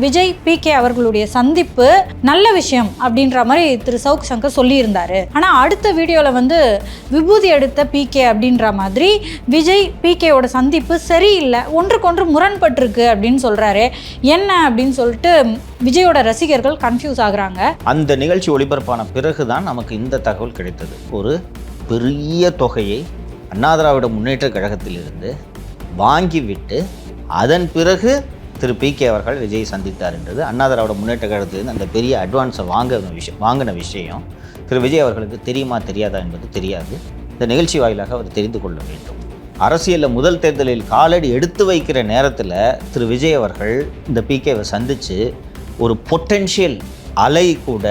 Vijay PK அவர்களுடைய சந்திப்பு நல்ல விஷயம் அப்படின்ற மாதிரி திரு சவுக் சங்கர் சொல்லியிருந்தாரு. ஆனால் அடுத்த வீடியோவில் வந்து விபூதி எடுத்த பிகே அப்படின்ற மாதிரி விஜய் பிகேவோட சந்திப்பு சரியில்லை, ஒன்றுக்கொன்று முரண்பட்டிருக்கு அப்படின்னு சொல்கிறாரு. என்ன அப்படின்னு சொல்லிட்டு விஜயோட ரசிகர்கள் கன்ஃபியூஸ் ஆகுறாங்க. அந்த நிகழ்ச்சி ஒளிபரப்பான பிறகுதான் நமக்கு இந்த தகவல் கிடைத்தது. ஒரு பெரிய தொகையை அண்ணா திராவிட முன்னேற்ற கழகத்திலிருந்து வாங்கிவிட்டு அதன் பிறகு திரு பிகே அவர்கள் விஜய் சந்தித்தார் என்றது அண்ணா திராவிட முன்னேற்ற கழகத்திலிருந்து அந்த பெரிய அட்வான்ஸை வாங்கின விஷயம் திரு விஜய் அவர்களுக்கு தெரியுமா தெரியாதா என்பது தெரியாது. இந்த நிகழ்ச்சி வாயிலாக அவர் தெரிந்து கொள்ள வேண்டும். அரசியலில் முதல் தேர்தலில் காலடி எடுத்து வைக்கிற நேரத்தில் திரு விஜய் அவர்கள் இந்த பிகேவை சந்தித்து ஒரு பொட்டென்ஷியல் அலை கூட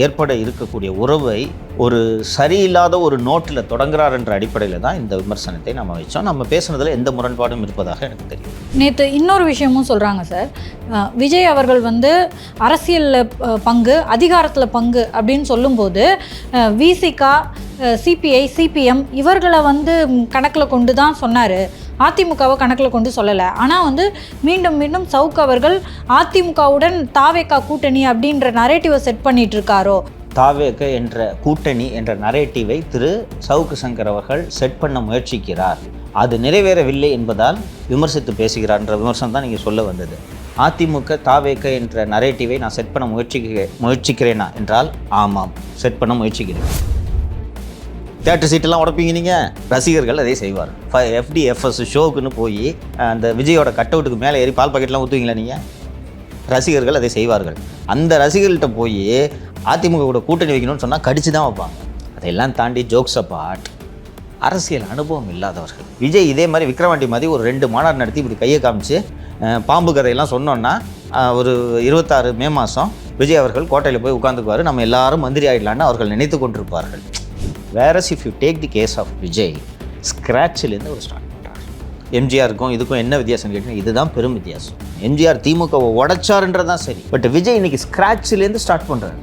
ஏற்பட இருக்கக்கூடிய உறவை ஒரு சரியில்லாத ஒரு நோட்டில் தொடங்குறார் என்ற அடிப்படையில் தான் இந்த விமர்சனத்தை நம்ம வச்சோம். நம்ம பேசுனதில் எந்த முரண்பாடும் இருப்பதாக எனக்கு தெரியும். நேற்று இன்னொரு விஷயமும் சொல்கிறாங்க சார். விஜய் அவர்கள் வந்து அரசியலில் பங்கு, அதிகாரத்தில் பங்கு அப்படின்னு சொல்லும்போது விசிகா, சிபிஐ, சிபிஎம் இவர்களை வந்து கணக்கில் கொண்டு தான் சொன்னார், அதிமுகவை கணக்கில் கொண்டு சொல்லலை. ஆனால் வந்து மீண்டும் மீண்டும் சவுக் அவர்கள் அதிமுகவுடன் தாவேகா கூட்டணி அப்படின்ற நரேட்டிவை செட் பண்ணிட்டு இருக்காரோ. தாவேக என்ற கூட்டணி என்ற நரேட்டிவை திரு சவுக்கு சங்கர் அவர்கள் செட் பண்ண முயற்சிக்கிறார், அது நிறைவேறவில்லை என்பதால் விமர்சித்து பேசுகிறார் என்ற விமர்சனம் தான் நீங்கள் சொல்ல வந்தது. அதிமுக தாவேக என்ற நரேட்டிவை நான் செட் பண்ண முயற்சிக்கிறேனா என்றால் ஆமாம், செட் பண்ண முயற்சிக்கிறேன். தியேட்டர் சீட்டெல்லாம் உடப்பீங்க நீங்கள், ரசிகர்கள் அதை செய்வார். FDFS ஷோக்குன்னு போய் அந்த விஜயோட கட் அவுட்டுக்கு மேலே ஏறி பால் பாக்கெட்லாம் ஊற்றுவீங்களா நீங்கள்? ரசிகர்கள் அதை செய்வார்கள். அந்த ரசிகர்கள்ட்ட போய் அதிமுக கூட கூட்டணி வைக்கணும்னு சொன்னால் கடிச்சு தான் வைப்பாங்க. அதையெல்லாம் தாண்டி ஜோக்ஸ் அப்பார்ட், அரசியல் அனுபவம் இல்லாதவர்கள். விஜய் இதே மாதிரி விக்ரவாண்டி மாதிரி ஒரு 2 மாநாடு நடத்தி இப்படி கையை காமிச்சு பாம்பு கதையெல்லாம் சொன்னோன்னா ஒரு 26 மே மாதம் விஜய் அவர்கள் கோட்டையில் போய் உட்காந்துக்குவார், நம்ம எல்லாரும் மந்திரி ஆகிடலான்னு அவர்கள் நினைத்து கொண்டிருப்பார்கள். Whereas if you take the case of Vijay, ஸ்க்ராட்சிலேருந்து ஒரு ஸ்டார்ட் பண்ணுறார். எம்ஜிஆருக்கும் இதுக்கும் என்ன வித்தியாசம் கேட்டீங்கன்னா இதுதான் பெரும் வித்தியாசம். எம்ஜிஆர் திமுகவை உடைச்சாருன்றதான் சரி, பட் விஜய் இன்னைக்கு ஸ்க்ராட்சிலேருந்து ஸ்டார்ட் பண்ணுறாரு.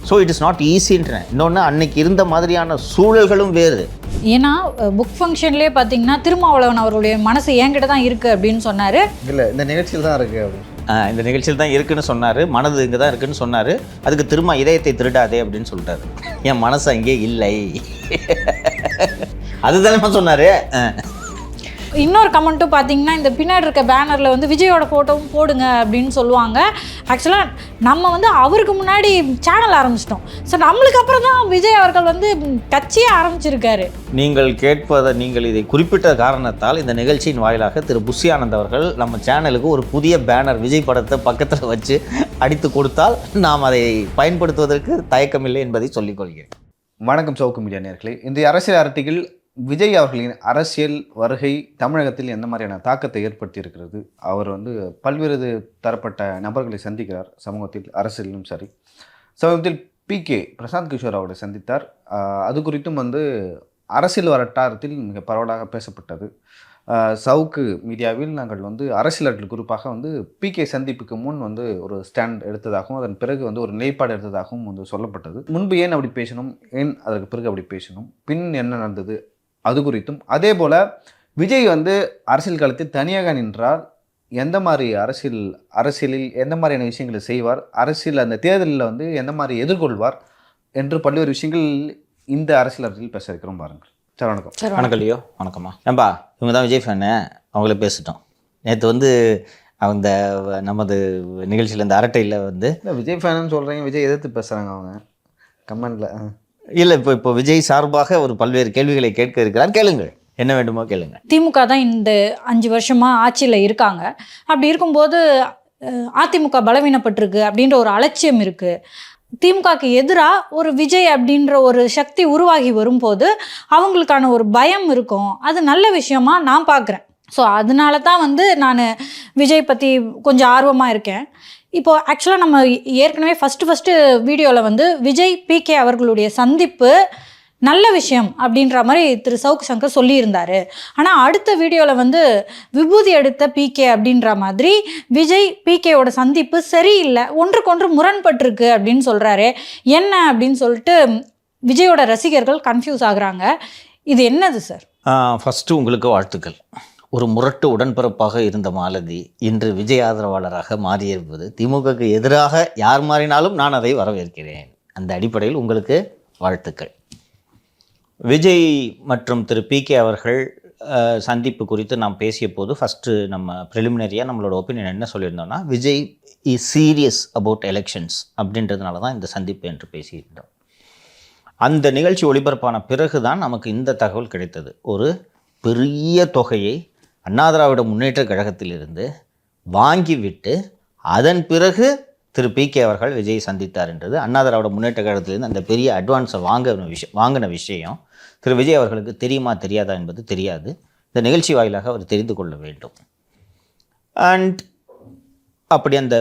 ஸோ இட் இஸ் நாட் ஈஸின்றேன். இன்னொன்று, அன்னைக்கு இருந்த மாதிரியான சூழல்களும் வேறு. ஏன்னா புக் ஃபங்க்ஷன்லேயே பார்த்தீங்கன்னா திருமாவளவன் அவருடைய மனசு என்கிட்ட தான் இருக்குது அப்படின்னு சொன்னார். இல்லை, இந்த நிகழ்ச்சியில் தான் இருக்குது அப்படின்னு, இந்த நிகழ்ச்சியில் தான் இருக்குன்னு சொன்னார், மனது இங்கே தான் இருக்குன்னு சொன்னார். அதுக்கு திரும்ப இதயத்தை திருடாதே அப்படின்னு சொல்லிட்டாரு. என் மனசு அங்கே இல்லை அதுதானே சொன்னார். இன்னொரு கமெண்ட்டும் பார்த்தீங்கன்னா இந்த பின்னாடி இருக்க பேனரில் வந்து விஜயோட ஃபோட்டோவும் போடுங்க அப்படின்னு சொல்லுவாங்க. ஆக்சுவலாக நம்ம வந்து அவருக்கு முன்னாடி சேனல் ஆரம்பிச்சிட்டோம். ஸோ நம்மளுக்கு அப்புறம் தான் விஜய் அவர்கள் வந்து கட்சியே ஆரம்பிச்சிருக்காரு. நீங்கள் இதை குறிப்பிட்ட காரணத்தால் இந்த நிகழ்ச்சியின் வாயிலாக திரு புஷி ஆனந்த் அவர்கள் நம்ம சேனலுக்கு ஒரு புதிய பேனர் விஜய் படத்தை பக்கத்தில் வச்சு அடித்து கொடுத்தால் நாம் அதை பயன்படுத்துவதற்கு தயக்கமில்லை என்பதை சொல்லிக்கொள்கிறேன். வணக்கம் சவுக்கு மீடியா நேயர்களே. இந்த அரசியல் அரட்டில் விஜய் அவர்களின் அரசியல் வருகை தமிழகத்தில் எந்த மாதிரியான தாக்கத்தை ஏற்படுத்தி இருக்கிறது? அவர் வந்து பல்வேறு தரப்பட்ட நபர்களை சந்திக்கிறார், சமூகத்தில் அரசியலிலும் சரி. சமீபத்தில் பிகே பிரசாந்த் கிஷோர் அவரை சந்தித்தார். அது குறித்தும் வந்து அரசியல் வட்டாரத்தில் மிக பரவலாக பேசப்பட்டது. சவுக்கு மீடியாவில் நாங்கள் வந்து அரசியலர்கள் குறிப்பாக வந்து பிகே சந்திப்புக்கு முன் வந்து ஒரு ஸ்டாண்ட் எடுத்ததாகவும் அதன் பிறகு வந்து ஒரு நிலைப்பாடு எடுத்ததாகவும் வந்து சொல்லப்பட்டது. முன்பு ஏன் அப்படி பேசணும், ஏன் அதற்கு பிறகு அப்படி பேசணும், பின் என்ன நடந்தது அது குறித்தும், அதே போல் விஜய் வந்து அரசியல் காலத்தில் தனியாக நின்றால் எந்த மாதிரி அரசியலில் எந்த மாதிரியான விஷயங்களை செய்வார், அரசியல் அந்த தேர்தலில் வந்து எந்த மாதிரி எதிர்கொள்வார் என்று பல்வேறு விஷயங்கள் இந்த அரசியல் பேச இருக்கிறோம். பாருங்கள் சார். வணக்கம். வணக்கம் லியோ. வணக்கம்மா. ஏன்பா இவங்க தான் விஜய் ஃபேனு, அவங்கள பேசிட்டோம். நேற்று வந்து அந்த நமது நிகழ்ச்சியில் இந்த அரட்டையில் வந்து விஜய் ஃபேனுன்னு சொல்கிறீங்க, விஜய் எதிர்த்து பேசுகிறாங்க அவங்க கமெண்டில். இல்லை, இப்போ விஜய் சார்பாக ஒரு பல்வேறு கேள்விகளை கேட்க இருக்கிறார். கேளுங்கள், என்ன வேண்டுமோ கேளுங்க. திமுக தான் இந்த 5 வருஷமாக ஆட்சியில் இருக்காங்க. அப்படி இருக்கும்போது அதிமுக பலவீனப்பட்டிருக்கு அப்படின்ற ஒரு அலட்சியம் இருக்குது. திமுகக்கு எதிராக ஒரு விஜய் அப்படின்ற ஒரு சக்தி உருவாகி வரும்போது அவங்களுக்கான ஒரு பயம் இருக்கும். அது நல்ல விஷயமா நான் பார்க்குறேன். ஸோ அதனால தான் வந்து நான் விஜய் பற்றி கொஞ்சம் ஆர்வமாக இருக்கேன். இப்போது ஆக்சுவலாக நம்ம ஏற்கனவே ஃபஸ்ட்டு வீடியோவில் வந்து விஜய் பிகே அவர்களுடைய சந்திப்பு நல்ல விஷயம் அப்படின்ற மாதிரி திரு சவுக் சங்கர் சொல்லியிருந்தார். ஆனால் அடுத்த வீடியோவில் வந்து விபூதி எடுத்த பிகே அப்படின்ற மாதிரி விஜய் பிகேவோட சந்திப்பு சரியில்லை, ஒன்றுக்கொன்று முரண்பட்டிருக்கு அப்படின்னு சொல்கிறாரு. என்ன அப்படின்னு சொல்லிட்டு விஜயோட ரசிகர்கள் கன்ஃபியூஸ் ஆகுறாங்க. இது என்னது சார்? ஃபஸ்ட்டு உங்களுக்கு வாழ்த்துக்கள். ஒரு முரட்டு உடன்பிறப்பாக இருந்த மாலதி இன்று விஜய் ஆதரவாளராக மாறியிருப்பது திமுகவுக்கு எதிராக யார் மாறினாலும் நான் அதை வரவேற்கிறேன். அந்த அடிப்படையில் உங்களுக்கு வாழ்த்துக்கள். விஜய் மற்றும் திரு PK அவர்கள் சந்திப்பு குறித்து நாம் பேசிய போது ஃபஸ்ட்டு நம்ம ப்ரிலிமினரியாக நம்மளோட ஒப்பீனியன் என்ன சொல்லியிருந்தோம்னா, Vijay is serious about elections அப்படின்றதுனால தான் இந்த சந்திப்பு என்று பேசியிருந்தோம். அந்த நிகழ்ச்சி ஒளிபரப்பான பிறகு தான் நமக்கு இந்த தகவல் கிடைத்தது. ஒரு பெரிய தொகையை அண்ணா திராவிட முன்னேற்ற கழகத்திலிருந்து வாங்கிவிட்டு அதன் பிறகு திரு PK அவர்கள் விஜயை சந்தித்தார் என்றது. அண்ணா திராவிட முன்னேற்ற கழகத்திலிருந்து அந்த பெரிய அட்வான்ஸை வாங்கின விஷயம் திரு விஜய் அவர்களுக்கு தெரியுமா தெரியாதா என்பது தெரியாது. இந்த நிகழ்ச்சி வாயிலாக அவர் தெரிந்து கொள்ள வேண்டும். அண்ட் அப்படி அந்த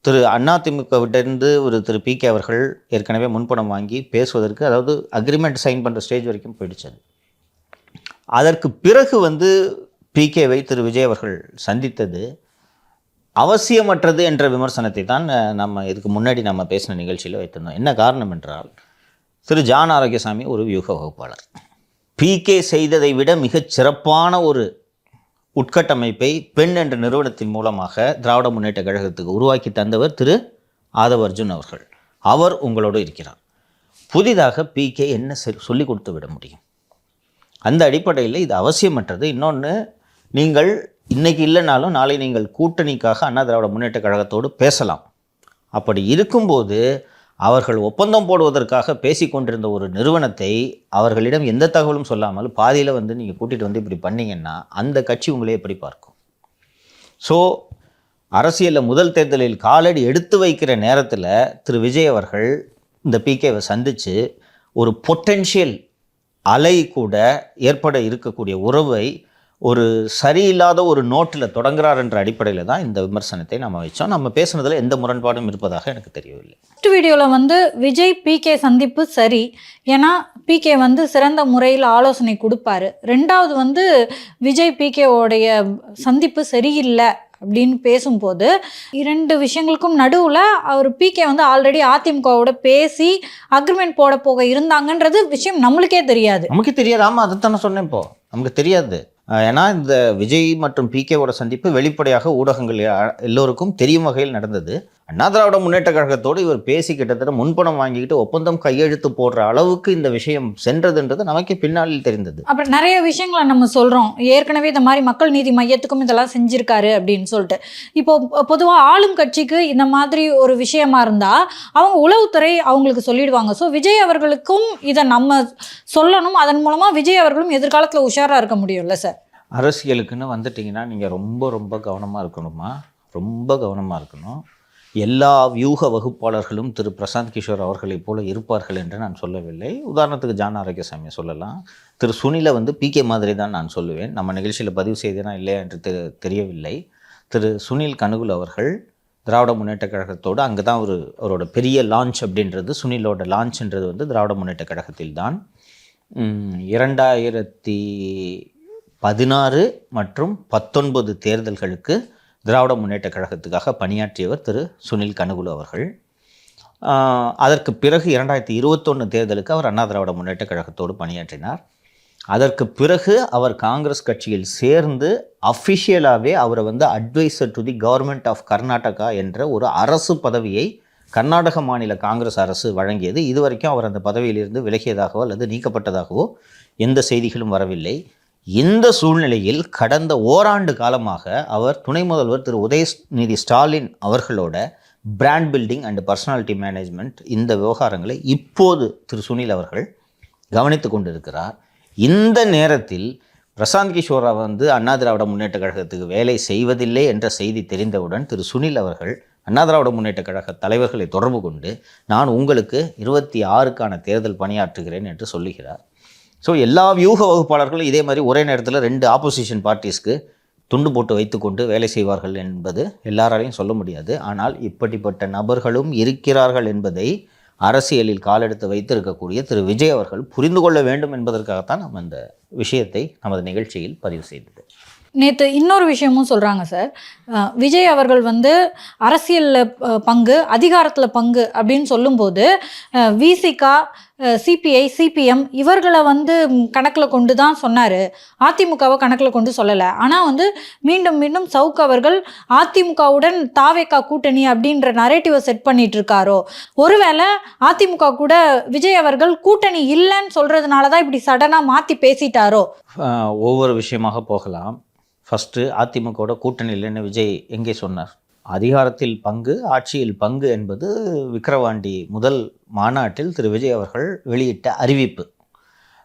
திரு அதிமுகவிட்டிருந்து ஒரு திரு PK அவர்கள் ஏற்கனவே முன்பணம் வாங்கி பேசுவதற்கு, அதாவது அக்ரிமெண்ட் சைன் பண்ணுற ஸ்டேஜ் வரைக்கும் போயிடுச்சது. அதற்கு பிறகு PKவை திரு விஜய் அவர்கள் சந்தித்தது அவசியமற்றது என்ற விமர்சனத்தை தான் நம்ம இதுக்கு முன்னாடி நம்ம பேசின நிகழ்ச்சியில் வைத்திருந்தோம். என்ன காரணம் என்றால், திரு ஜான் ஆரோக்கியசாமி ஒரு வியூக வகுப்பாளர். PK செய்ததை விட மிகச் சிறப்பான ஒரு உட்கட்டமைப்பை பெண் என்ற நிறுவனத்தின் மூலமாக திராவிட முன்னேற்ற கழகத்துக்கு உருவாக்கி தந்தவர் திரு ஆதவ் அர்ஜுன் அவர்கள். அவர் உங்களோடு இருக்கிறார். புதிதாக PK என்ன சொல்லிக் கொடுத்து விட முடியும்? அந்த அடிப்படையில் இது அவசியமற்றது. இன்னொன்று, நீங்கள் இன்றைக்கி இல்லைனாலும் நாளை நீங்கள் கூட்டணிக்காக அண்ணா திராவிட முன்னேற்ற கழகத்தோடு பேசலாம். அப்படி இருக்கும்போது அவர்கள் ஒப்பந்தம் போடுவதற்காக பேசி கொண்டிருந்த ஒரு நிறுவனத்தை அவர்களிடம் எந்த தகவலும் சொல்லாமல் பாதியில் நீங்கள் கூட்டிகிட்டு இப்படி பண்ணிங்கன்னா அந்த கட்சி உங்களே எப்படி பார்க்கும்? ஸோ அரசியலில் முதல் தேர்தலில் காலடி எடுத்து வைக்கிற நேரத்தில் திரு விஜய் அவர்கள் இந்த PKவை சந்தித்து ஒரு பொட்டென்ஷியல் அலை கூட ஏற்பட இருக்கக்கூடிய உறவை ஒரு சரியில்லாத ஒரு நோட்டில் தொடங்குறார் என்ற அடிப்படையில் தான் இந்த விமர்சனத்தை நம்ம வச்சோம். நம்ம பேசுனதில் எந்த முரண்பாடும் இருப்பதாக எனக்கு தெரியவில்லை. ஃபர்ஸ்ட் வீடியோவில் விஜய் PK சந்திப்பு சரி, ஏன்னா PK சிறந்த முறையில் ஆலோசனை கொடுப்பாரு. ரெண்டாவது விஜய் PKவோடைய சந்திப்பு சரியில்லை அப்படின்னு பேசும்போது இரண்டு விஷயங்களுக்கும் நடுவில் அவர் PK ஆல்ரெடி அதிமுகவோட பேசி அக்ரிமெண்ட் போக இருந்தாங்கன்றது விஷயம் நம்மளுக்கே தெரியாது. நமக்கு தெரியாது. ஆமாம், அதைத்தானே சொன்னேன். இப்போ நமக்கு தெரியாது. ஏன்னா இந்த விஜய் மற்றும் PKவோட சந்திப்பு வெளிப்படையாக ஊடகங்கள் எல்லோருக்கும் தெரியும் வகையில் நடந்தது. அண்ணா திராவிட முன்னேற்ற கழகத்தோடு இவர் பேசி கிட்டத்தட்ட முன்பணம் வாங்கிக்கிட்டு ஒப்பந்தம் கையெழுத்து போடுற அளவுக்கு இந்த விஷயம் சென்றதுன்றது நமக்கு பின்னாளில் தெரிந்தது. அப்புறம் நிறைய விஷயங்களை நம்ம சொல்கிறோம், ஏற்கனவே இந்த மாதிரி மக்கள் நீதி மையத்துக்கும் இதெல்லாம் செஞ்சுருக்காரு அப்படின்னு சொல்லிட்டு. இப்போ பொதுவாக ஆளும் கட்சிக்கு இந்த மாதிரி ஒரு விஷயமா இருந்தால் அவங்க உளவுத்துறை அவங்களுக்கு சொல்லிடுவாங்க. ஸோ விஜய் அவர்களுக்கும் இதை நம்ம சொல்லணும். அதன் மூலமாக விஜய் அவர்களும் எதிர்காலத்தில் உஷாராக இருக்க முடியும்ல சார்? அரசியலுக்குன்னு வந்துட்டிங்கன்னா நீங்கள் ரொம்ப ரொம்ப கவனமாக இருக்கணுமா? ரொம்ப கவனமாக இருக்கணும். எல்லா வியூக வகுப்பாளர்களும் திரு பிரசாந்த் கிஷோர் அவர்களைப் போல இருப்பார்கள் என்று நான் சொல்லவில்லை. உதாரணத்துக்கு ஜான் ஆரோக்கியசாமியை சொல்லலாம். திரு சுனிலை PK மாதிரி தான் நான் சொல்லுவேன். நம்ம நிகழ்ச்சியில் பதிவு செய்தேனா இல்லையா என்று தெரியவில்லை. திரு சுனில் கனுகுல் அவர்கள் திராவிட முன்னேற்ற கழகத்தோடு அங்கே தான் அவரோட பெரிய லான்ச் அப்படின்றது, சுனிலோட லான்ச்ன்றது திராவிட முன்னேற்ற கழகத்தில் தான். 2016 மற்றும் 19 தேர்தல்களுக்கு திராவிட முன்னேற்ற கழகத்துக்காக பணியாற்றியவர் திரு சுனில் கனுகுலு அவர்கள். அதற்கு பிறகு 2021 தேர்தலுக்கு அவர் அண்ணா திராவிட முன்னேற்ற கழகத்தோடு பணியாற்றினார். அதற்கு பிறகு அவர் காங்கிரஸ் கட்சியில் சேர்ந்து அஃபிஷியலாகவே அவரை adviser to the government of Karnataka என்ற ஒரு அரசு பதவியை கர்நாடக மாநில காங்கிரஸ் அரசு வழங்கியது. இதுவரைக்கும் அவர் அந்த பதவியிலிருந்து விலகியதாகவோ அல்லது நீக்கப்பட்டதாகவோ எந்த செய்திகளும் வரவில்லை. இந்த சூழ்நிலையில் கடந்த ஓராண்டு காலமாக அவர் துணை முதல்வர் திரு உதயநிதி ஸ்டாலின் அவர்களோட brand building and personality management இந்த விவகாரங்களை இப்போது திரு சுனில் அவர்கள் கவனித்து கொண்டிருக்கிறார். இந்த நேரத்தில் பிரசாந்த் கிஷோரா அண்ணா திராவிட முன்னேற்ற கழகத்துக்கு வேலை செய்வதில்லை என்ற செய்தி தெரிந்தவுடன் திரு சுனில் அவர்கள் அண்ணா திராவிட முன்னேற்ற கழக தலைவர்களை தொடர்பு கொண்டு நான் உங்களுக்கு 26க்கான தேர்தல் பணியாற்றுகிறேன் என்று சொல்லுகிறார். ஸோ எல்லா வியூக வகுப்பாளர்களும் இதே மாதிரி ஒரே நேரத்தில் 2 ஆப்போசிஷன் பார்ட்டிஸ்க்கு துண்டு போட்டு வைத்துக்கொண்டு வேலை செய்வார்கள் என்பது எல்லாராலையும் சொல்ல முடியாது. ஆனால் இப்படிப்பட்ட நபர்களும் இருக்கிறார்கள் என்பதை அரசியலில் காலெடுத்து வைத்திருக்கக்கூடிய திரு விஜய் அவர்கள் புரிந்து கொள்ள வேண்டும் என்பதற்காகத்தான் நம்ம இந்த விஷயத்தை நமது நிகழ்ச்சியில் பதிவு செய்தது. நேற்று இன்னொரு விஷயமும் சொல்கிறாங்க சார். விஜய் அவர்கள் வந்து அரசியலில் பங்கு, அதிகாரத்தில் பங்கு அப்படின்னு சொல்லும்போது விசிகா, சிபிஐ, சிபிஎம் இவர்களை வந்து கணக்கில் கொண்டு தான் சொன்னார், அதிமுகவை கணக்கில் கொண்டு சொல்லலை. ஆனால் வந்து மீண்டும் மீண்டும் சவுக்கு அவர்கள் அதிமுகவுடன் தாவேகா கூட்டணி அப்படின்ற நரேட்டிவை செட் பண்ணிட்டு இருக்காரோ, ஒருவேளை அதிமுக கூட விஜய் அவர்கள் கூட்டணி இல்லைன்னு சொல்கிறதுனால தான் இப்படி சடனாக மாற்றி பேசிட்டாரோ? ஒவ்வொரு விஷயமாக போகலாம். ஃபஸ்ட்டு அதிமுகவோட கூட்டணி இல்லைன்னு விஜய் எங்கே சொன்னார்? அதிகாரத்தில் பங்கு, ஆட்சியில் பங்கு என்பது விக்கிரவாண்டி முதல் மாநாட்டில் திரு விஜய் அவர்கள் வெளியிட்ட அறிவிப்பு.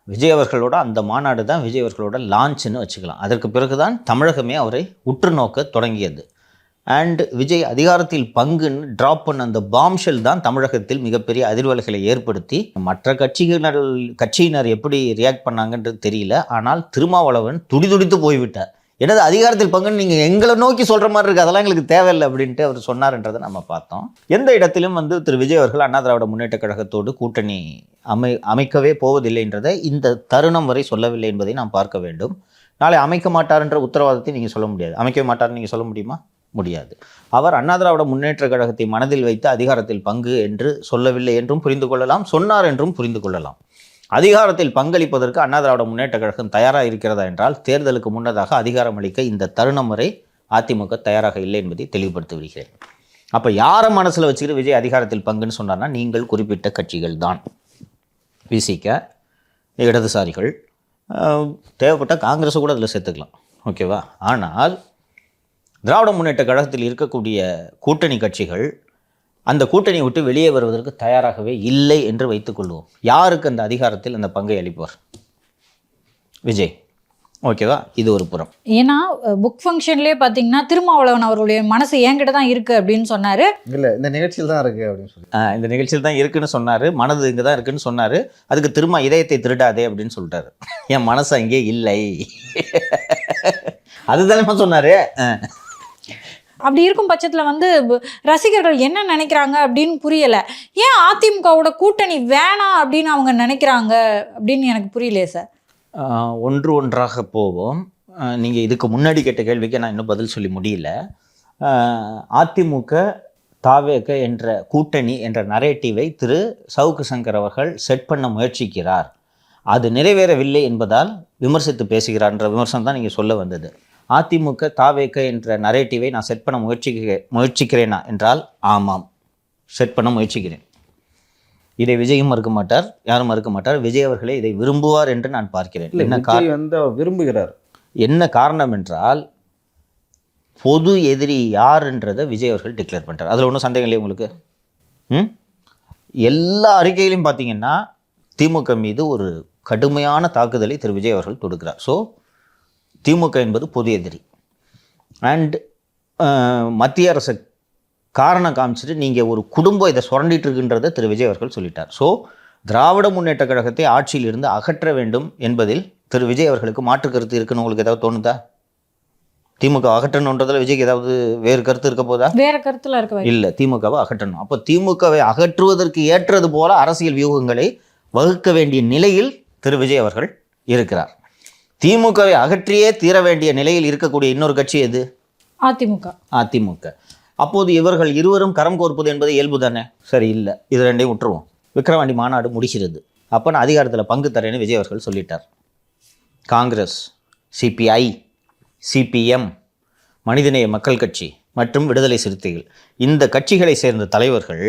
விஜய் அவர்களோட அந்த மாநாடு தான் விஜய் அவர்களோட லான்ச்னு வச்சுக்கலாம். அதற்கு பிறகு தான் தமிழகமே அவரை உற்று நோக்க தொடங்கியது. அண்ட் விஜய் அதிகாரத்தில் பங்குன்னு ட்ராப் பண்ண அந்த பாம்ஷெல் தான் தமிழகத்தில் மிகப்பெரிய அதிர்வலைகளை ஏற்படுத்தி மற்ற கட்சியினர் எப்படி ரியாக்ட் பண்ணாங்கன்றது தெரியல. ஆனால் திருமாவளவன் துடிதுடித்து போய்விட்டார். எனது அதிகாரத்தில் பங்குன்னு நீங்கள் எங்களை நோக்கி சொல்கிற மாதிரி இருக்குது, அதெல்லாம் எங்களுக்கு தேவையில்லை அப்படின்ட்டு அவர் சொன்னார்ன்றதை நம்ம பார்த்தோம். எந்த இடத்திலும் வந்து திரு விஜய் அவர்கள் அண்ணா திராவிட முன்னேற்ற கழகத்தோடு கூட்டணி அமைக்கவே போவதில்லைன்றதை இந்த தருணம் வரை சொல்லவில்லை என்பதை நாம் பார்க்க வேண்டும். நாளை அமைக்க மாட்டார்ன்ற உத்தரவாதத்தை நீங்கள் சொல்ல முடியாது. அமைக்க மாட்டார்னு நீங்கள் சொல்ல முடியுமா? முடியாது. அவர் அண்ணா திராவிட முன்னேற்ற கழகத்தை மனதில் வைத்து அதிகாரத்தில் பங்கு என்று சொல்லவில்லை என்றும் புரிந்து கொள்ளலாம், சொன்னார் என்றும் புரிந்து கொள்ளலாம். அதிகாரத்தில் பங்களிப்பதற்கு அண்ணா திராவிட முன்னேற்ற கழகம் தயாராக இருக்கிறதா என்றால், தேர்தலுக்கு முன்னதாக அதிகாரம் அளிக்க இந்த தருணம் வரை அதிமுக தயாராக இல்லை என்பதை தெளிவுபடுத்தி விடுகிறேன். அப்போ யாரை மனசில் வச்சுக்கிட்டு விஜய் அதிகாரத்தில் பங்குன்னு சொன்னார்னா, நீங்கள் குறிப்பிட்ட கட்சிகள் தான். விசிக, இடதுசாரிகள், தேவைப்பட்ட காங்கிரஸை கூட அதில் சேர்த்துக்கலாம், ஓகேவா? ஆனால் திராவிட முன்னேற்ற கழகத்தில் இருக்கக்கூடிய கூட்டணி கட்சிகள் அந்த கூட்டணியை விட்டு வெளியே வருவதற்கு தயாராகவே இல்லை என்று வைத்துக்கொள்வோம். யாருக்கு அந்த அதிகாரத்தில் அந்த பங்கை அளிப்பார்? விஜய், ஓகேவா? இது ஒரு புறம். ஏன்னா புக் ஃபங்க்ஷன்லேயே பார்த்தீங்கன்னா திருமாவளவன் அவருடைய மனசு என்கிட்ட தான் இருக்குது அப்படின்னு சொன்னார். இல்லை, இந்த நிகழ்ச்சியில் தான் இருக்குது அப்படின்னு சொல்லி இந்த நிகழ்ச்சியில் தான் இருக்குன்னு சொன்னார். மனது இங்கே தான் இருக்குன்னு சொன்னார். அதுக்கு திரும்ப இதயத்தை திருடாதே அப்படின்னு சொல்லிட்டாரு. என் மனசு அங்கே இல்லை அதுதானே சொன்னார். அப்படி இருக்கும் பட்சத்தில் வந்து ரசிகர்கள் என்ன நினைக்கிறாங்க அப்படின்னு புரியலை. ஏன் அதிமுகவோட கூட்டணி வேணாம் அப்படின்னு அவங்க நினைக்கிறாங்க அப்படின்னு எனக்கு புரியலையே சார். ஒன்று ஒன்றாக போவோம். நீங்கள் இதுக்கு முன்னாடி கேட்ட கேள்விக்கு நான் இன்னும் பதில் சொல்லி முடியல. அதிமுக தாவேக என்ற கூட்டணி என்ற நரேட்டிவை திரு சவுக்கு சங்கர் அவர்கள் செட் பண்ண முயற்சிக்கிறார், அது நிறைவேறவில்லை என்பதால் விமர்சித்து பேசுகிறார்ன்ற விமர்சனம் தான் நீங்கள் சொல்ல வந்தது. அதிமுக தாவேக என்ற நரேட்டிவை நான் செட் பண்ண முயற்சிக்கிறேனா என்றால் ஆமாம், செட் பண்ண முயற்சிக்கிறேன். இதை விஜயும் மறுக்க மாட்டார், யாரும் மறுக்க மாட்டார். விஜய் அவர்களே இதை விரும்புவார் என்று நான் பார்க்கிறேன். விரும்புகிறார். என்ன காரணம் என்றால், பொது எதிரி யாருன்றதை விஜய் அவர்கள் டிக்ளேர் பண்ணிட்டார். அதில் ஒன்றும் சந்தேகம் இல்லையா உங்களுக்கு? எல்லா அறிக்கையிலையும் பார்த்தீங்கன்னா திமுக மீது ஒரு கடுமையான தாக்குதலை திரு விஜய் அவர்கள் தொடுக்கிறார். ஸோ திமுக என்பது பொது எதிரி. அண்ட் மத்திய அரசு காரணம் காமிச்சிட்டு நீங்கள் ஒரு குடும்பம் இதை சுரண்டிட்டு இருக்குன்றதை திரு விஜய் அவர்கள் சொல்லிட்டார். ஸோ திராவிட முன்னேற்ற கழகத்தை ஆட்சியில் இருந்து அகற்ற வேண்டும் என்பதில் திரு விஜய் அவர்களுக்கு மாற்று கருத்து இருக்குன்னு உங்களுக்கு ஏதாவது தோணுதா? திமுக அகற்றணுன்றதில் விஜய்க்கு ஏதாவது வேறு கருத்து இருக்க போதா? வேறு கருத்தில் இருக்க இல்லை, திமுகவை அகற்றணும். அப்போ திமுகவை அகற்றுவதற்கு ஏற்றது போல அரசியல் வியூகங்களை வகுக்க வேண்டிய நிலையில் திரு விஜய் அவர்கள் இருக்கிறார். திமுகவை அகற்றியே தீர வேண்டிய நிலையில் இருக்கக்கூடிய இன்னொரு கட்சி எது? அதிமுக. அப்போது இவர்கள் இருவரும் கரம் கோர்ப்பது என்பது இயல்பு தானே? சரி, இல்லை, இது ரெண்டையும் விட்டுருவோம். விக்கிரவாண்டி மாநாடு முடிக்கிறது. அப்போ நான் அதிகாரத்தில் பங்கு தரேன்னு விஜய் அவர்கள் சொல்லிட்டார். காங்கிரஸ், சிபிஐ, சிபிஎம், மனிதநேய மக்கள் கட்சி மற்றும் விடுதலை சிறுத்தைகள், இந்த கட்சிகளை சேர்ந்த தலைவர்கள்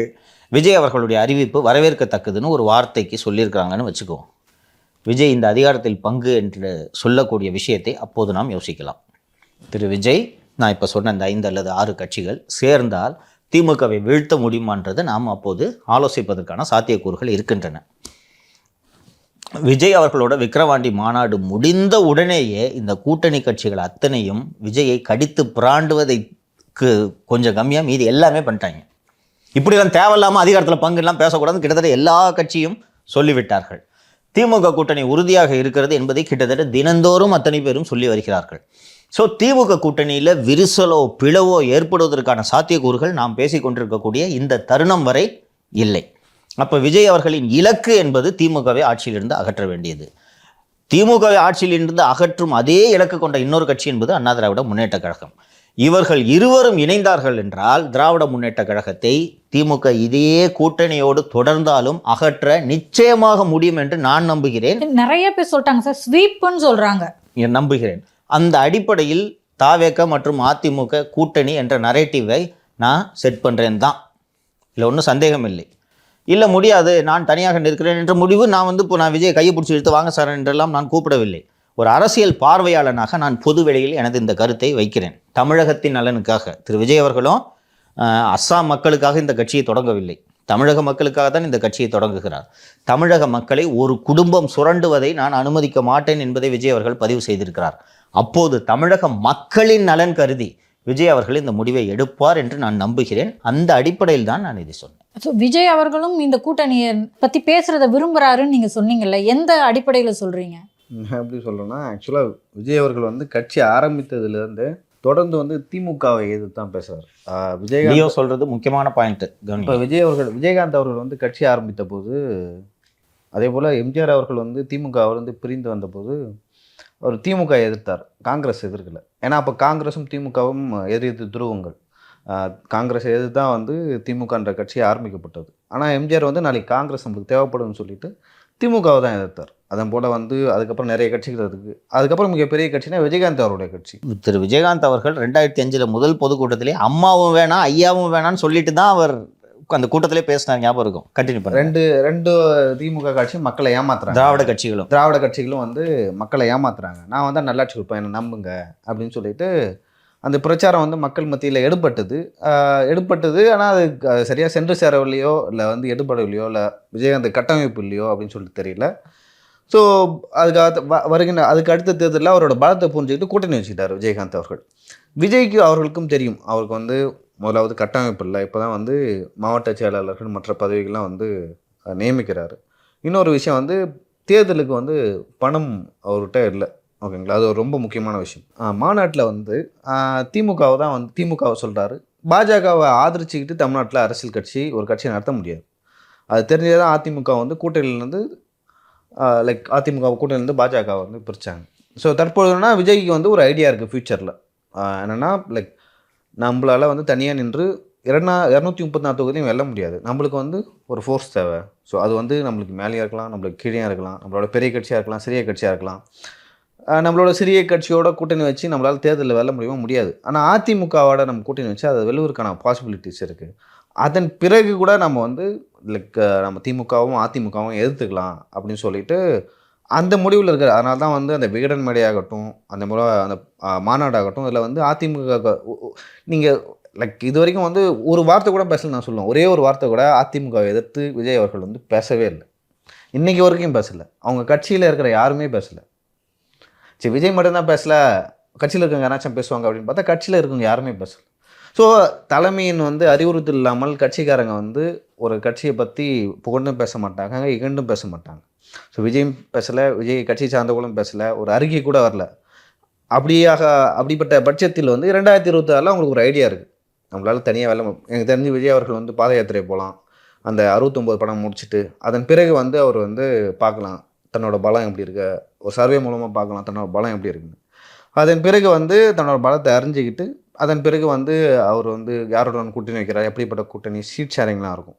விஜய் அவர்களுடைய அறிவிப்பு வரவேற்கத்தக்கதுன்னு ஒரு வார்த்தைக்கு சொல்லியிருக்கிறாங்கன்னு வச்சுக்குவோம். விஜய் இந்த அதிகாரத்தில் பங்கு என்று சொல்லக்கூடிய விஷயத்தை அப்போது நாம் யோசிக்கலாம். திரு விஜய், நான் இப்போ சொன்ன இந்த 5 அல்லது 6 கட்சிகள் சேர்ந்தால் திமுகவை வீழ்த்த முடியுமான்றதை நாம் அப்போது ஆலோசிப்பதற்கான சாத்தியக்கூறுகள் இருக்கின்றன. விஜய் அவர்களோட விக்கிரவாண்டி மாநாடு முடிந்த உடனேயே இந்த கூட்டணி கட்சிகள் அத்தனையும் விஜயை கடித்து பிராண்டுவதைக்கு கொஞ்சம் கம்மியாக மீதி எல்லாமே பண்ணிட்டாங்க. இப்படிலாம் தேவையில்லாமல் அதிகாரத்தில் பங்குலாம் பேசக்கூடாதுன்னு கிட்டத்தட்ட எல்லா கட்சியும் சொல்லிவிட்டார்கள். திமுக கூட்டணி உறுதியாக இருக்கிறது என்பதை கிட்டத்தட்ட தினந்தோறும் அத்தனை பேரும் சொல்லி வருகிறார்கள். ஸோ திமுக கூட்டணியில் விரிசலோ பிளவோ ஏற்படுவதற்கான சாத்தியக்கூறுகள் நாம் பேசிக்கொண்டிருக்கக்கூடிய இந்த தருணம் வரை இல்லை. அப்போ விஜய் அவர்களின் இலக்கு என்பது திமுகவை ஆட்சியிலிருந்து அகற்ற வேண்டியது. திமுகவை ஆட்சியிலிருந்து அகற்றும் அதே இலக்கு கொண்ட இன்னொரு கட்சி என்பது அண்ணா திராவிட முன்னேற்ற கழகம். இவர்கள் இருவரும் இணைந்தார்கள் என்றால் திராவிட முன்னேற்ற கழகத்தை திமுக இதே கூட்டணியோடு தொடர்ந்தாலும் அகற்ற நிச்சயமாக முடியும் என்று நான் நம்புகிறேன். நிறைய பேர் சொல்லிட்டாங்க சார், ஸ்வீப்னு சொல்றாங்க. நம்புகிறேன். அந்த அடிப்படையில் தாவேக மற்றும் அதிமுக கூட்டணி என்ற நரேட்டிவை நான் செட் பண்ணுறேன் தான். இல்லை ஒன்றும் சந்தேகம் இல்லை. இல்லை முடியாது, நான் தனியாக நிற்கிறேன் என்ற முடிவு நான் விஜய் கையை பிடிச்சி இழுத்து வாங்க சார் என்றெல்லாம் நான் கூப்பிடவில்லை. ஒரு அரசியல் பார்வையாளனாக நான் பொது வெளியில் எனது இந்த கருத்தை வைக்கிறேன். தமிழகத்தின் நலனுக்காக திரு விஜய் அவர்களும் அஸ்ஸாம் மக்களுக்காக இந்த கட்சியை தொடங்கவில்லை, தமிழக மக்களுக்காக தான் இந்த கட்சியை தொடங்குகிறார். தமிழக மக்களை ஒரு குடும்பம் சுரண்டுவதை நான் அனுமதிக்க மாட்டேன் என்பதை விஜய் அவர்கள் பதிவு செய்திருக்கிறார். அப்போது தமிழக மக்களின் நலன் கருதி விஜய் அவர்கள் இந்த முடிவை எடுப்பார் என்று நான் நம்புகிறேன். அந்த அடிப்படையில் தான் நான் இதை சொன்னேன். ஸோ விஜய் அவர்களும் இந்த கூட்டணியை பற்றி பேசுகிறத விரும்புகிறாருன்னு நீங்கள் சொன்னீங்கல்ல, எந்த அடிப்படையில் சொல்கிறீங்க? எப்படி சொல்கிறேன்னா, ஆக்சுவலாக விஜய் அவர்கள் வந்து கட்சி ஆரம்பித்ததுலேருந்து தொடர்ந்து திமுகவை எதிர்த்து தான் பேசுகிறார். விஜய் சொல்கிறது முக்கியமான பாயிண்ட். இப்போ விஜயகாந்த் அவர்கள் வந்து கட்சி ஆரம்பித்த போது, அதே போல் எம்ஜிஆர் அவர்கள் திமுக பிரிந்து வந்தபோது அவர் திமுக எதிர்த்தார், காங்கிரஸ் எதிர்க்கல. ஏன்னா அப்போ காங்கிரஸும் திமுகவும் எதிர்த்து துருவங்கள். காங்கிரஸ் எதிர்த்து தான் திமுகன்ற கட்சி ஆரம்பிக்கப்பட்டது. ஆனால் எம்ஜிஆர் நாளைக்கு காங்கிரஸ் நம்மளுக்கு தேவைப்படும்னு சொல்லிட்டு திமுகவை தான் எதிர்த்தார். அதன் போல் அதுக்கப்புறம் நிறைய கட்சிகள் இருக்குது. அதுக்கப்புறம் மிகப்பெரிய கட்சினா விஜயகாந்த் அவருடைய கட்சி. திரு விஜயகாந்த் அவர்கள் 2005 முதல் பொதுக்கூட்டத்திலே அம்மாவும் வேணாம் ஐயாவும் வேணாம்னு சொல்லிட்டு தான் அவர் அந்த கூட்டத்திலே பேசினார், ஞாபகம் இருக்கும். கண்டினியூ பண்ண ரெண்டு திமுக கட்சியும் மக்களை ஏமாத்துறாங்க. திராவிட கட்சிகளும் மக்களை ஏமாத்துறாங்க. நான் தான் நல்லாட்சி கொடுப்பேன், என்னை நம்புங்க அப்படின்னு சொல்லிட்டு அந்த பிரச்சாரம் மக்கள் மத்தியில் எடுபட்டது. ஆனால் அது சரியாக சென்று சேரவில்லையோ, இல்லை எடுபடவில்லையோ, இல்லை விஜயகாந்த் கட்டமைப்பு இல்லையோ அப்படின்னு சொல்லிட்டு தெரியல. ஸோ அதுக்கு அடுத்த தேர்தலில் அவரோட பலத்தை புரிஞ்சுக்கிட்டு கூட்டணி வச்சுக்கிட்டார் விஜயகாந்த் அவர்கள். விஜய்க்கு அவர்களுக்கும் தெரியும், அவருக்கு முதலாவது கட்டமைப்பு இல்லை. இப்போ தான் மாவட்ட செயலாளர்கள் மற்ற பதவிகள்லாம் நியமிக்கிறாரு. இன்னொரு விஷயம் தேர்தலுக்கு பணம் அவர்கிட்ட இல்லை. ஓகேங்களா, அது ஒரு ரொம்ப முக்கியமான விஷயம். மாநாட்டில் திமுகவை தான் திமுகவை சொல்கிறாரு. பாஜகவை ஆதரிச்சுக்கிட்டு தமிழ்நாட்டில் அரசியல் ஒரு கட்சியை நடத்த முடியாது. அது தெரிஞ்சே தான் அதிமுக கூட்டணியிலேருந்து அதிமுக கூட்டணியிலேருந்து பாஜகவை பிரித்தாங்க. ஸோ தற்போதுனா விஜய்க்கு ஒரு ஐடியா இருக்குது ஃப்யூச்சரில். என்னென்னா நம்மளால் தனியாக நின்று 234 தொகுதியும் வெல்ல முடியாது. நம்மளுக்கு ஒரு ஃபோர்ஸ் தேவை. ஸோ அது நம்மளுக்கு மேலேயாக இருக்கலாம், நம்மளுக்கு கீழே இருக்கலாம், நம்மளோட பெரிய கட்சியாக இருக்கலாம், சிறிய கட்சியாக இருக்கலாம். நம்மளோட சிறிய கட்சியோட கூட்டணி வச்சு நம்மளால் தேர்தலில் வெல்ல முடியாது. ஆனால் அதிமுகவோட நம்ம கூட்டணி வச்சு அதை வெல்லுவதற்கான பாசிபிலிட்டிஸ் இருக்குது. அதன் பிறகு கூட நம்ம நம்ம திமுகவும் அதிமுகவும் எதிர்த்துக்கலாம் அப்படின்னு சொல்லிட்டு அந்த முடிவில் இருக்கிற. அதனால தான் அந்த விகடன் மேடையாகட்டும், அந்த முறை அந்த மாநாடாகட்டும், இதில் அதிமுக நீங்கள் இது வரைக்கும் ஒரு வார்த்தை கூட பேசல. நான் சொல்லுவேன், ஒரே ஒரு வார்த்தை கூட அதிமுகவை எதிர்த்து விஜய் அவர்கள் பேசவே இல்லை. இன்றைக்கி வரைக்கும் பேசலை. அவங்க கட்சியில் இருக்கிற யாருமே பேசலை. சரி, விஜய் மட்டும்தான் பேசலை, கட்சியில் இருக்கவங்க யாராச்சும் பேசுவாங்க அப்படின்னு பார்த்தா கட்சியில் இருக்கவங்க யாருமே பேசலை. ஸோ தலைமையின் அறிவுறுத்தல் இல்லாமல் கட்சிக்காரங்க ஒரு கட்சியை பற்றி புகழ்ந்தும் பேச மாட்டாங்க, இகழ்ந்தும் பேச மாட்டாங்க. ஸோ விஜயும் பேசலை, விஜய் கட்சி சார்ந்தவங்களும் பேசலை, ஒரு அறிக்கை கூட வரல. அப்படிப்பட்ட பட்சத்தில் 2026 அவங்களுக்கு ஒரு ஐடியா இருக்குது, நம்மளால் தனியாக வேலை. எனக்கு தெரிஞ்சு விஜய் அவர்கள் பாத யாத்திரை போகலாம், அந்த 69 படம் முடிச்சுட்டு. அதன் பிறகு அவர் பார்க்கலாம் தன்னோட பலம் எப்படி இருக்கு, ஒரு சர்வே மூலமாக பார்க்கலாம் தன்னோட பலம் எப்படி இருக்குன்னு. அதன் பிறகு தன்னோட பலத்தை அறிஞ்சிக்கிட்டு அதன் பிறகு அவர் யாரோட கூட்டணி வைக்கிறார், எப்படிப்பட்ட கூட்டணி, சீட் ஷேரிங்லாம் இருக்கும்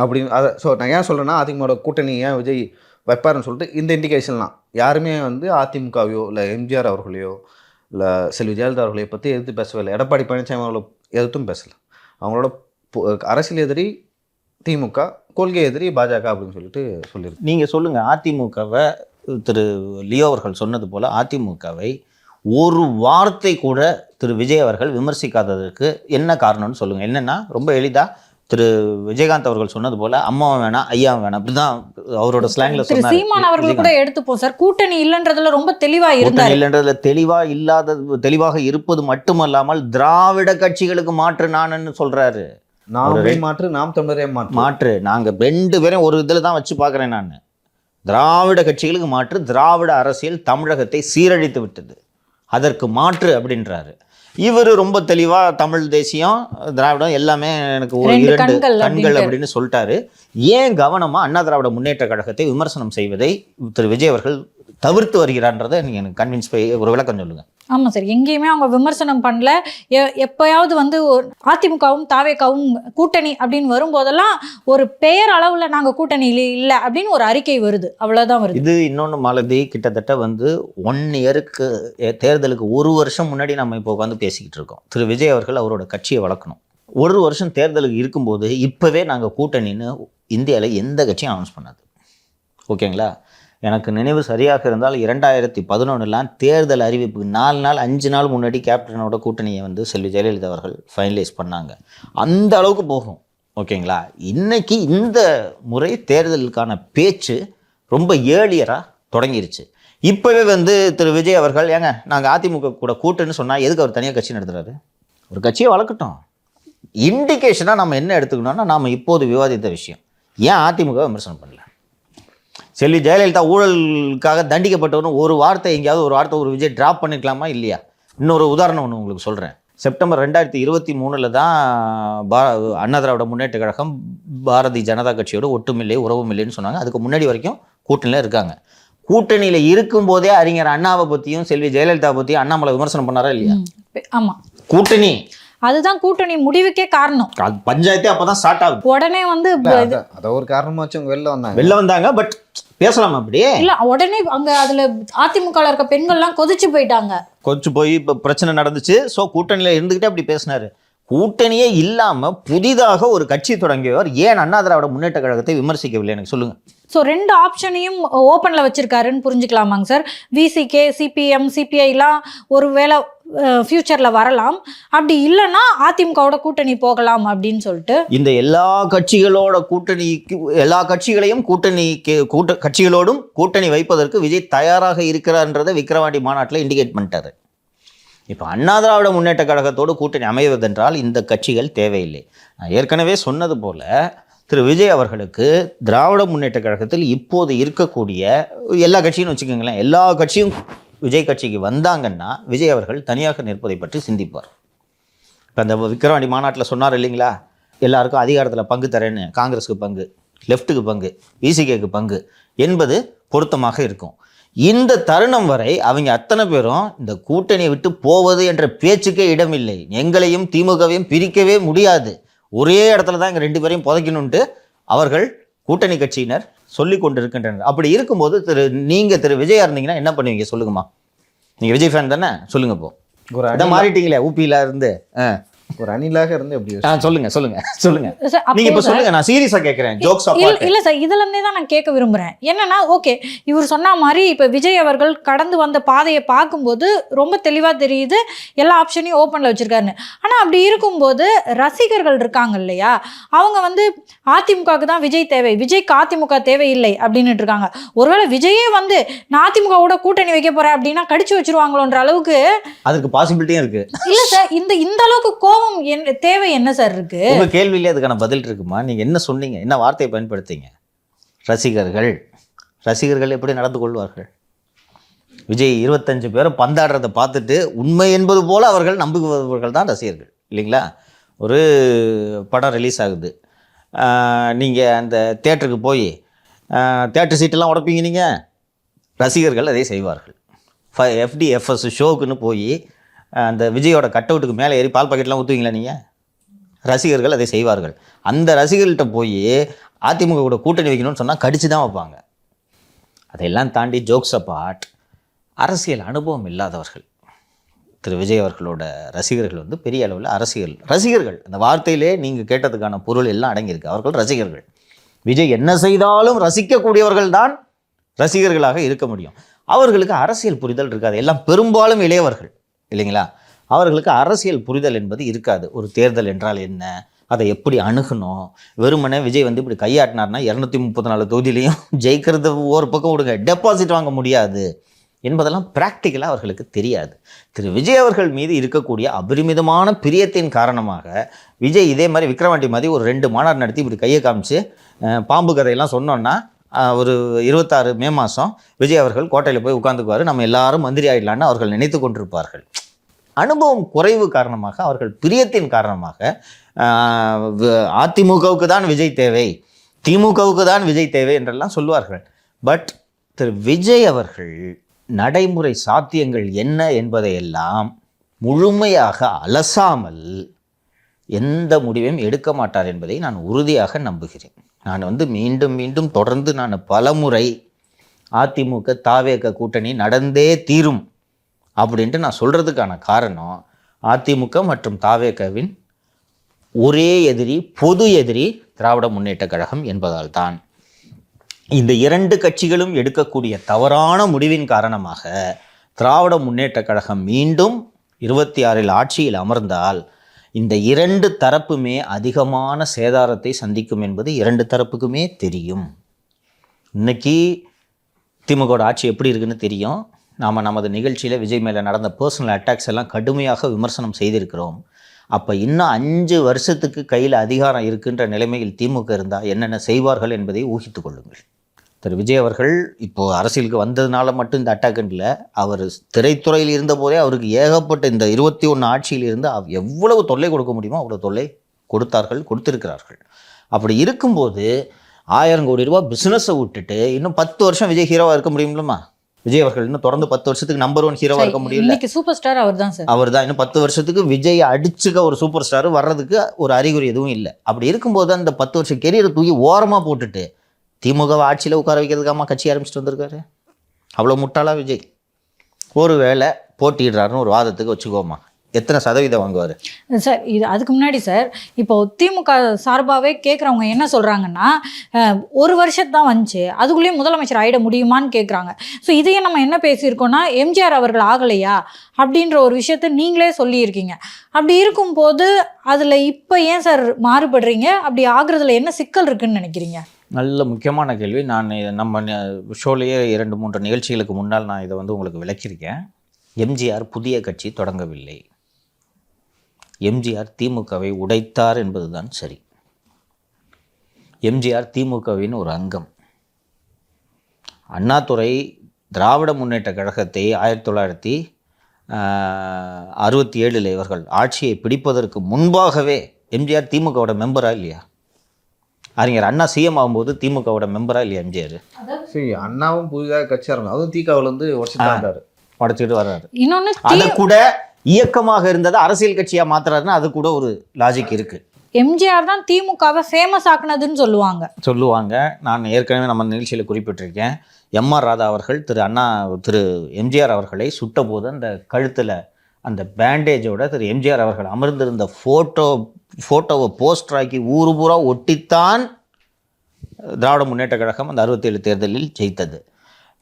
அப்படின்னு. அதை நான் ஏன் சொல்கிறேன்னா, அதிமுக கூட்டணி ஏன் விஜய் வைப்பாருன்னு சொல்லிட்டு இந்த இண்டிகேஷன்லாம் யாருமே அதிமுகவையோ இல்லை எம்ஜிஆர் அவர்களையோ இல்லை செல்வி ஜெயலலிதா அவர்களையோ பற்றி எதிர்த்து பேசவே இல்லை. எடப்பாடி பழனிசாமி அவர்களை எதிர்த்தும் பேசலை. அவங்களோட அரசியல் எதிரி திமுக, கொள்கை எதிரி பாஜக அப்படின்னு சொல்லியிருக்கு. நீங்கள் சொல்லுங்கள், அதிமுகவை திரு லியோ அவர்கள் சொன்னது போல் அதிமுகவை ஒரு வார்த்தை கூட திரு விஜய் அவர்கள் விமர்சிக்காததற்கு என்ன காரணம்னு சொல்லுங்கள். என்னென்னா ரொம்ப எளிதாக திரு விஜயகாந்த் அவர்கள் சொன்னது போல அம்மாவும் வேணாம் ஐயாவும் வேணாம் அப்படிதான் அவரோட ஸ்லாங்ல சொன்னார். சீமான் அவர்கள் கூட எடுத்துப்போம் சார், கூட்டணி இல்லைன்றதுல ரொம்ப தெளிவாக இருந்தார். இல்லைன்றதுல தெளிவாக இருப்பது மட்டுமல்லாமல் திராவிட கட்சிகளுக்கு மாற்று நான்னு சொல்கிறாரு. நாம் தமிழரே மாற்று நாங்கள் 2 பேரும் ஒரு இதில் தான் வச்சு பார்க்குறேன் நான். திராவிட கட்சிகளுக்கு மாற்று, திராவிட அரசியல் தமிழகத்தை சீரழித்து விட்டது, அதற்கு மாற்று அப்படின்றாரு. இவர் ரொம்ப தெளிவாக தமிழ் தேசியம் திராவிடம் எல்லாமே எனக்கு ஒரு 2 கண்கள் அப்படின்னு சொல்லிட்டாரு. ஏன் கவனமாக அண்ணா திராவிட முன்னேற்ற கழகத்தை விமர்சனம் செய்வதை திரு விஜய் அவர்கள் தவிர்த்து வருகிறான்றதை நீங்கள் எனக்கு கன்வின்ஸ் போய் ஒரு விளக்கம் சொல்லுங்கள். ஆமாம் சார், எங்கேயுமே அவங்க விமர்சனம் பண்ணல. எப்பயாவது வந்து அதிமுகவும் தாவேக்காவும் கூட்டணி அப்படின்னு வரும்போதெல்லாம் ஒரு பெயர் அளவில் நாங்கள் கூட்டணியில் இல்லை அப்படின்னு ஒரு அறிக்கை வருது, அவ்வளோதான் வருது. இது இன்னொன்று மாலதி, கிட்டத்தட்ட வந்து 1 இயருக்கு தேர்தலுக்கு 1 வருஷம் முன்னாடி நம்ம இப்போ உட்காந்து பேசிக்கிட்டு இருக்கோம். திரு விஜய் அவர்கள் அவரோட கட்சியை வளர்க்கணும். 1 வருஷம் தேர்தலுக்கு இருக்கும்போது இப்போவே நாங்கள் கூட்டணின்னு இந்தியாவில் எந்த கட்சியும் அனௌன்ஸ் பண்ணாது. ஓகேங்களா? எனக்கு நினைவு சரியாக இருந்தால் 2011 தேர்தல் அறிவிப்புக்கு 4 நாள் 5 நாள் முன்னாடி கேப்டனோட கூட்டணியை வந்து செல்வி ஜெயலலிதா அவர்கள் ஃபைனலைஸ் பண்ணாங்க. அந்த அளவுக்கு போகும். ஓகேங்களா? இன்னைக்கு இந்த முறை தேர்தலுக்கான பேச்சு ரொம்ப ஏர்லியராக தொடங்கிருச்சு. இப்போவே வந்து திரு விஜய் அவர்கள் ஏங்க நாங்கள் அதிமுக கூட கூட்டணின்னு சொன்னால் எதுக்கு அவர் தனியாக கட்சி நடத்துகிறாரு? ஒரு கட்சியை வளர்க்கட்டும். இண்டிகேஷனாக நம்ம என்ன எடுத்துக்கணும்னா, நாம் இப்போது விவாதித்த விஷயம், ஏன் அதிமுக விமர்சனம் பண்ணல? செல்வி ஜெயலலிதா ஊழலுக்காக தண்டிக்கப்பட்டவரும் ஒரு வார்த்தை எங்கேயாவது ஒரு வார்த்தை ஒரு விஜய் ட்ராப் பண்ணிக்கலாமா இல்லையா? இன்னொரு உதாரணம் ஒன்று உங்களுக்கு சொல்கிறேன். செப்டம்பர் 2023 தான் அண்ணா திராவிட முன்னேற்ற கழகம் பாரதிய ஜனதா கட்சியோட ஒட்டுமில்லை உறவுமில்லைன்னு சொன்னாங்க. அதுக்கு முன்னாடி வரைக்கும் கூட்டணியில் இருக்காங்க. கூட்டணியில் இருக்கும்போதே அறிஞர் அண்ணாவை பற்றியும் செல்வி ஜெயலலிதா பற்றியும் அண்ணாமலை விமர்சனம் பண்ணாரா இல்லையா? ஆமாம், கூட்டணி அதுதான் கூட்டணி முடிவுக்கே காரணம். பஞ்சாயத்தே அப்பதான் ஸ்டார்ட் ஆகுது. உடனே வந்து அத ஒரு காரணமாச்சும் வெளில வந்தாங்க. பட் பேசலாம் அப்படியே இல்ல, உடனே அங்க அதுல அதிமுக இருக்க பெண்கள்லாம் கொதிச்சு போயிட்டாங்க. கொதிச்சு போய் இப்ப பிரச்சனை நடந்துச்சு. ஸோ கூட்டணியில இருந்துகிட்டே அப்படி பேசினாரு. கூட்டணியே இல்லாம புதிதாக ஒரு கட்சி தொடங்கியவர் ஏன் அண்ணா திராவிட முன்னேற்ற கழகத்தை விமர்சிக்கவில்லை? எனக்கு சொல்லுங்க. ஸோ 2 ஆப்ஷனையும் ஓப்பனில் வச்சுருக்காருன்னு புரிஞ்சுக்கலாமாங்க சார்? விசிகே, சிபிஎம், சிபிஐலாம் ஒரு வேளை ஃப்யூச்சரில் வரலாம், அப்படி இல்லைன்னா அதிமுகவோட கூட்டணி போகலாம் அப்படின்னு சொல்லிட்டு இந்த எல்லா கட்சிகளோட கூட்டணிக்கு எல்லா கட்சிகளையும் கட்சிகளோடும் கூட்டணி வைப்பதற்கு விஜய் தயாராக இருக்கிறார்ன்றதை விக்கிரவாண்டி மாநாட்டில் இண்டிகேட் பண்ணிட்டாரு. இப்போ அண்ணா திராவிட முன்னேற்ற கழகத்தோடு கூட்டணி அமைவதென்றால் இந்த கட்சிகள் தேவையில்லை. நான் ஏற்கனவே சொன்னது போல திரு விஜய் அவர்களுக்கு திராவிட முன்னேற்ற கழகத்தில் இப்போது இருக்கக்கூடிய எல்லா கட்சியும் வச்சுக்கோங்களேன், எல்லா கட்சியும் விஜய் கட்சிக்கு வந்தாங்கன்னா விஜய் அவர்கள் தனியாக நிற்பதை பற்றி சிந்திப்பார். இப்போ அந்த விக்கிரவாண்டி மாநாட்டில் சொன்னார் இல்லைங்களா, எல்லாருக்கும் அதிகாரத்தில் பங்கு தரேன்னு, காங்கிரஸுக்கு பங்கு, லெஃப்ட்டுக்கு பங்கு, விசிகேக்கு பங்கு என்பது பொருத்தமாக இருக்கும். இந்த தருணம் வரை அவங்க அத்தனை பேரும் இந்த கூட்டணியை விட்டு போவது என்ற பேச்சுக்கே இடமில்லை. எங்களையும் திமுகவையும் பிரிக்கவே முடியாது, ஒரே இடத்துல தான் எங்கள் 2 பேரையும் புதைக்கணுன்ட்டு அவர்கள் கூட்டணி கட்சியினர் சொல்லி கொண்டு இருக்கின்றனர். அப்படி இருக்கும்போது நீங்கள் திரு விஜயா இருந்தீங்கன்னா என்ன பண்ணுவீங்க சொல்லுங்கம்மா? நீங்கள் விஜய் ஃபேன் தானே, சொல்லுங்க. இப்போ ஒரு இடம் மாறிட்டீங்களே ஊபியில இருந்து, ஒரு அணிலாக இருந்து எப்படி சொல்லுங்க நீங்க இப்ப சொல்லுங்க. நான் சீரியஸா கேக்குறேன், ஜோக்ஸ் அபார்ட். இல்ல சார், இதுல இருந்தே தான் நான் கேட்க விரும்புறேன். என்னன்னா, ஓகே, இவர் சொன்ன மாதிரி இப்ப விஜய் அவர்கள் கடந்து வந்த பாதையை பார்க்கும்போது ரொம்ப தெளிவா தெரியுது எல்லா ஆப்ஷனையும் ஓப்பன்ல வச்சிருக்காருன்னு. ஆனா அப்படி இருக்கும்போது ரசிகர்கள் இருக்காங்க இல்லையா, அவங்க வந்து அதிமுகவுக்கு தான் விஜய் தேவை, விஜய்க்கு அதிமுக தேவையில்லை அப்படின்னு இருக்காங்க. ஒருவேளை விஜயே வந்து நான் அதிமுகவோட கூட்டணி வைக்க போறேன் அப்படின்னா கடிச்சு வச்சிருவாங்களோன்ற அளவுக்கு அதுக்கு பாசிபிலிட்டியும் இருக்கு. இல்ல சார், இந்த அளவுக்கு கோவம் தேவை என்ன சார் இருக்கு? உங்க கேள்வியிலே அதுக்கான பதில் இருக்குமா? நீங்க என்ன சொன்னீங்க, என்ன வார்த்தையை பயன்படுத்தீங்க? ரசிகர்கள் எப்படி நடந்து கொள்வார்கள்? விஜய் 25 பேரை பந்தாடுறதை பார்த்துட்டு உண்மை என்பது போல அவர்கள் நம்புபவர்கள் தான் ரசிகர்கள் இல்லைங்களா? ஒரு படம் ரிலீஸ் ஆகுது, நீங்கள் அந்த தேட்டருக்கு போய் தேட்டர் சீட்டெல்லாம் உடைப்பீங்க. நீங்கள் ரசிகர்கள் அதை செய்வார்கள். FDFS ஷோக்குன்னு போய் அந்த விஜயோட கட் அவுட்டுக்கு மேலே ஏறி பால் பாக்கெட்லாம் ஊற்றுவீங்களா நீங்கள்? ரசிகர்கள் அதை செய்வார்கள். அந்த ரசிகர்கள்ட்ட போய் அதிமுக கூட கூட்டணி வைக்கணும்னு சொன்னால் கடிச்சு தான் வைப்பாங்க. அதையெல்லாம் தாண்டி ஜோக்ஸ் அபார்ட், அரசியல் அனுபவம் இல்லாதவர்கள் திரு விஜய் அவர்களோட ரசிகர்கள் வந்து பெரிய அளவில் ரசிகர்கள் அந்த வார்த்தையிலே நீங்கள் கேட்டதுக்கான பொருள் எல்லாம் அடங்கியிருக்கு. அவர்கள் ரசிகர்கள். விஜய் என்ன செய்தாலும் ரசிக்கக்கூடியவர்கள் தான் ரசிகர்களாக இருக்க முடியும். அவர்களுக்கு அரசியல் புரிதல் இருக்காது. எல்லாம் பெரும்பாலும் இளையவர்கள் இல்லைங்களா? அவர்களுக்கு அரசியல் புரிதல் என்பது இருக்காது. ஒரு தேர்தல் என்றால் என்ன, அதை எப்படி அணுகணும், வெறுமனே விஜய் வந்து இப்படி கையாட்டினார்னா 234 தொகுதியிலையும் ஜெயிக்கிறது ஒரு பக்கம் விடுங்க, டெபாசிட் வாங்க முடியாது என்பதெல்லாம் ப்ராக்டிக்கலாக அவர்களுக்கு தெரியாது. திரு விஜய் அவர்கள் மீது இருக்கக்கூடிய அபரிமிதமான பிரியத்தின் காரணமாக விஜய் இதே மாதிரி விக்கிரவாண்டி மாதிரி ஒரு 2 மாநாடு நடத்தி இப்படி கையை காமிச்சு பாம்பு கதையெல்லாம் சொன்னோன்னா ஒரு 26 மே மாதம் விஜய் அவர்கள் கோட்டையில் போய் உட்காந்துக்குவார், நம்ம எல்லாரும் மந்திரி ஆகிடலான்னு அவர்கள் நினைத்து கொண்டிருப்பார்கள். அனுபவம் குறைவு காரணமாக, அவர்கள் பிரியத்தின் காரணமாக அதிமுகவுக்கு தான் விஜய் தேவை, திமுகவுக்கு தான் விஜய் தேவை என்றெல்லாம் சொல்லுவார்கள். பட் திரு விஜய் அவர்கள் நடைமுறை சாத்தியங்கள் என்ன என்பதையெல்லாம் முழுமையாக அலசாமல் எந்த முடிவையும் எடுக்க மாட்டார் என்பதை நான் உறுதியாக நம்புகிறேன். நான் மீண்டும் மீண்டும் தொடர்ந்து நான் பலமுறை அதிமுக தாவேக கூட்டணி நடந்தே தீரும் அப்படின்ட்டு நான் சொல்கிறதுக்கான காரணம், அதிமுக மற்றும் தாவேகவின் ஒரே எதிரி, பொது எதிரி திராவிட முன்னேற்ற கழகம் என்பதால் தான். இந்த இரண்டு கட்சிகளும் எடுக்கக்கூடிய தவறான முடிவின் காரணமாக திராவிட முன்னேற்ற கழகம் மீண்டும் 26 ஆட்சியில் அமர்ந்தால் இந்த இரண்டு தரப்புமே அதிகமான சேதாரத்தை சந்திக்கும் என்பது இரண்டு தரப்புக்குமே தெரியும். இன்னைக்கு திமுகவோட ஆட்சி எப்படி இருக்குன்னு தெரியும். நாம் நமது நிகழ்ச்சியில் விஜய் மேலே நடந்த பர்சனல் அட்டாக்ஸ் எல்லாம் கடுமையாக விமர்சனம் செய்திருக்கிறோம். அப்போ இன்னும் 5 வருஷத்துக்கு கையில் அதிகாரம் இருக்கின்ற நிலைமையில் திமுக இருந்தால் என்னென்ன செய்வார்கள் என்பதை ஊகித்து கொள்ளுங்கள். திரு விஜய் அவர்கள் இப்போது அரசியலுக்கு வந்ததுனால மட்டும் இந்த அட்டாக்குன்னு இல்லை, அவர் திரைத்துறையில் இருந்தபோதே அவருக்கு ஏகப்பட்ட இந்த 21 ஆட்சியில் இருந்து எவ்வளவு தொல்லை கொடுக்க முடியுமோ அவ்வளோ தொல்லை கொடுத்திருக்கிறார்கள். அப்படி இருக்கும்போது 1000 கோடி ரூபா பிஸ்னஸை விட்டுட்டு இன்னும் 10 வருஷம் விஜய் ஹீரோவாக இருக்க முடியுமா? விஜய் அவர்கள் இன்னும் தொடர்ந்து 10 வருஷத்துக்கு நம்பர் 1 ஹீரோவாக இருக்க முடியல. இன்னைக்கு சூப்பர் ஸ்டார் அவர்தான் சார். அவர்தான். இன்னும் 10 வருஷத்துக்கு விஜய் அடிச்சுக்க ஒரு சூப்பர் ஸ்டார் வர்றதுக்கு ஒரு அறிகுறி எதுவும் இல்லை. அப்படி இருக்கும்போது அந்த 10 வருஷம் கெரியரை தூக்கி ஓரமாக போட்டுட்டு திமுக ஆட்சியில் உட்கார வைக்கிறதுக்காக கட்சி ஆரம்பிச்சுட்டு வந்திருக்காரு. அவ்வளோ முட்டாளா விஜய்? ஒரு வேளை போட்டிடுறாருன்னு ஒரு வாதத்துக்கு வச்சுக்கோமா, எத்தனை சதவீதம் வாங்குவார் சார்? இது அதுக்கு முன்னாடி சார், இப்போ திமுக சார்பாகவே கேட்குறவங்க என்ன சொல்கிறாங்கன்னா, 1 வருஷத்து தான் வந்துச்சு, அதுக்குள்ளேயே முதலமைச்சர் ஆகிட முடியுமான்னு கேட்குறாங்க. ஸோ இதையே நம்ம என்ன பேசியிருக்கோன்னா, எம்ஜிஆர் அவர்கள் ஆகலையா அப்படின்ற ஒரு விஷயத்த நீங்களே சொல்லியிருக்கீங்க. அப்படி இருக்கும்போது அதில் இப்போ ஏன் சார் மாறுபடுறீங்க? அப்படி ஆகுறதுல என்ன சிக்கல் இருக்குன்னு நினைக்கிறீங்க? நல்ல முக்கியமான கேள்வி. நான் நம்ம ஷோலையே 2-3 நிகழ்ச்சிகளுக்கு முன்னால் நான் இதை உங்களுக்கு விளக்கியிருக்கேன். எம்ஜிஆர் புதிய கட்சி தொடங்கவில்லை. எம்ஜிஆர் திமுகவை உடைத்தார் என்பதுதான் சரி. எம்ஜிஆர் திமுகவின் ஒரு அங்கம். அண்ணாதுரை திராவிட முன்னேற்ற கழகத்தை 1967 இவர்கள் ஆட்சியை பிடிப்பதற்கு முன்பாகவே எம்ஜிஆர் திமுகவோட மெம்பரா இல்லையா? அறிஞர் அண்ணா சிஎம் ஆகும்போது திமுகவோட மெம்பரா இல்லையா எம்ஜிஆர்? சரி, அண்ணாவும் புதிதாக கட்சி ஆரம்பிச்சு அதுவும் திகாவிலேருந்து உடச்சிட்டு வர்றாரு. இன்னொன்று அதை கூட இயக்கமாக இருந்ததை அரசியல் கட்சியாக மாத்துறாருன்னா அது கூட ஒரு லாஜிக் இருக்கு. எம்ஜிஆர் தான் திமுகவை ஃபேமஸ் ஆக்குனதுன்னு சொல்லுவாங்க. நான் ஏற்கனவே நம்ம நிகழ்ச்சியில் குறிப்பிட்டிருக்கேன். எம்ஆர் ராதா அவர்கள் திரு எம்ஜிஆர் அவர்களை சுட்ட போது அந்த கழுத்தில் அந்த பேண்டேஜோட திரு எம்ஜிஆர் அவர்கள் அமர்ந்திருந்த ஃபோட்டோவை போஸ்டராக்கி ஊர் பூரா ஒட்டித்தான் திராவிட முன்னேற்ற கழகம் அந்த 67 தேர்தலில் ஜெயித்தது.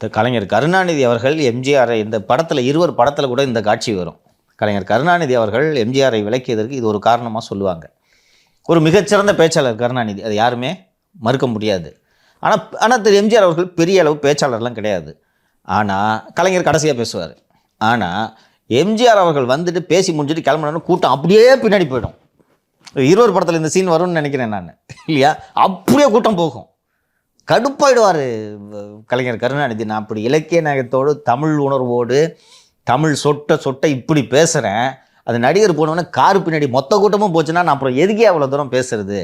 கலைஞர் கருணாநிதி அவர்கள் எம்ஜிஆரை இந்த படத்தில் 20 படத்தில் கூட இந்த காட்சி வரும். கலைஞர் கருணாநிதி அவர்கள் எம்ஜிஆரை விலக்கியதற்கு இது ஒரு காரணமாக சொல்லுவாங்க. ஒரு மிகச்சிறந்த பேச்சாளர் கருணாநிதி, அது யாருமே மறுக்க முடியாது. ஆனால் திரு எம்ஜிஆர் அவர்கள் பெரிய அளவு பேச்சாளர்லாம் கிடையாது. ஆனால் கலைஞர் கடைசியாக பேசுவார். ஆனால் எம்ஜிஆர் அவர்கள் வந்துட்டு பேசி முடிஞ்சுட்டு கிளம்புனோன்னு கூட்டம் அப்படியே பின்னாடி போயிடும். 20 படத்தில் இந்த சீன் வரும்னு நினைக்கிறேன் நான், இல்லையா? அப்படியே கூட்டம் போகும். கடுப்பாயிடுவார் கலைஞர் கருணாநிதி. நான் அப்படி இலக்கிய நாயகத்தோடு தமிழ் உணர்வோடு தமிழ் சொட்ட இப்படி பேசுகிறேன், அது நடிகர் போனோன்னே காரு பின்னாடி மொத்த கூட்டமும் போச்சுன்னா நான் அப்புறம் எதுக்கே அவ்வளோ தூரம் பேசுறது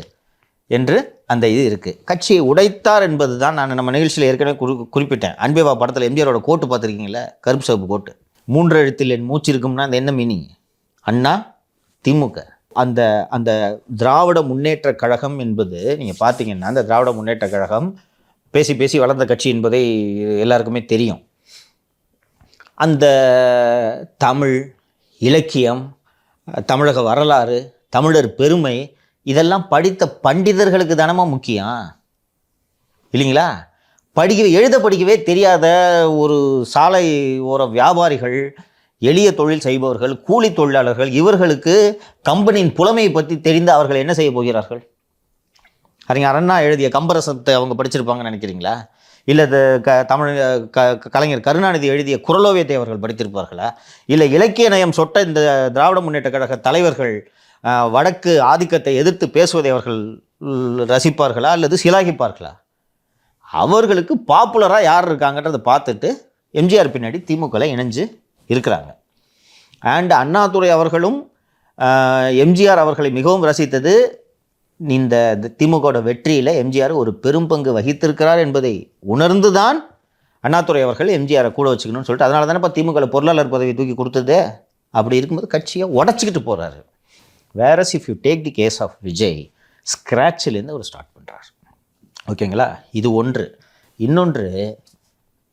என்று அந்த இது இருக்குது. கட்சியை உடைத்தார் என்பது தான் நான் நம்ம நிகழ்ச்சியில் ஏற்கனவே குறிப்பிட்டேன். அன்பேவா படத்தில் எம்ஜிஆரோட கோட்டு பார்த்துருக்கீங்களே, கருப்பு சிவப்பு கோட்டு, 3 எழுத்தில் என் மூச்சு இருக்கும்னா அந்த என்ன மீனிங்? அண்ணா திமுக. அந்த அந்த திராவிட முன்னேற்ற கழகம் என்பது நீங்கள் பார்த்தீங்கன்னா, அந்த திராவிட முன்னேற்ற கழகம் பேசி பேசி வளர்ந்த கட்சி என்பதை எல்லாருக்குமே தெரியும். அந்த தமிழ் இலக்கியம், தமிழக வரலாறு, தமிழர் பெருமை இதெல்லாம் படித்த பண்டிதர்களுக்கு தானமா முக்கியம், இல்லைங்களா? படிக்கவே தெரியாத ஒரு சாலை ஓர வியாபாரிகள், எளிய தொழில் செய்பவர்கள், கூலி தொழிலாளர்கள், இவர்களுக்கு கம்பெனியின் புலமையை பற்றி தெரிந்து அவர்கள் என்ன செய்ய போகிறார்கள்? அறிஞர் அண்ணா எழுதிய கம்பரசத்தை அவங்க படிச்சிருப்பாங்கன்னு நினைக்கிறீங்களா? இல்லை கலைஞர் கருணாநிதி எழுதிய குறளோவியத்தை அவர்கள் படித்திருப்பார்களா? இல்லை இலக்கிய நயம் சொட்ட இந்த திராவிட முன்னேற்ற கழக தலைவர்கள் வடக்கு ஆதிக்கத்தை எதிர்த்து பேசுவதை அவர்கள் ரசிப்பார்களா அல்லது சிலாகிப்பார்களா? அவர்களுக்கு பாப்புலராக யார் இருக்காங்கன்றதை பார்த்துட்டு எம்ஜிஆர் பின்னாடி திமுகவில் இணைஞ்சு இருக்கிறாங்க. அண்ட் அண்ணாதுரை அவர்களும் எம்ஜிஆர் அவர்களை மிகவும் ரசித்தது இந்த திமுகவோட வெற்றியில் எம்ஜிஆர் ஒரு பெரும் பங்கு வகித்திருக்கிறார் என்பதை உணர்ந்துதான் அண்ணாதுரை அவர்கள் எம்ஜிஆரை கூட வச்சுக்கணும்னு சொல்லிட்டு அதனால தானே இப்போ திமுக பொருளாளர் பதவி தூக்கி கொடுத்தது. அப்படி இருக்கும்போது கட்சியை உடச்சிக்கிட்டு போகிறாரு. Whereas if you take the case of Vijay, ஸ்க்ராட்சிலேருந்து அவர் ஸ்டார்ட் பண்ணுறார். ஓகேங்களா? இது ஒன்று. இன்னொன்று,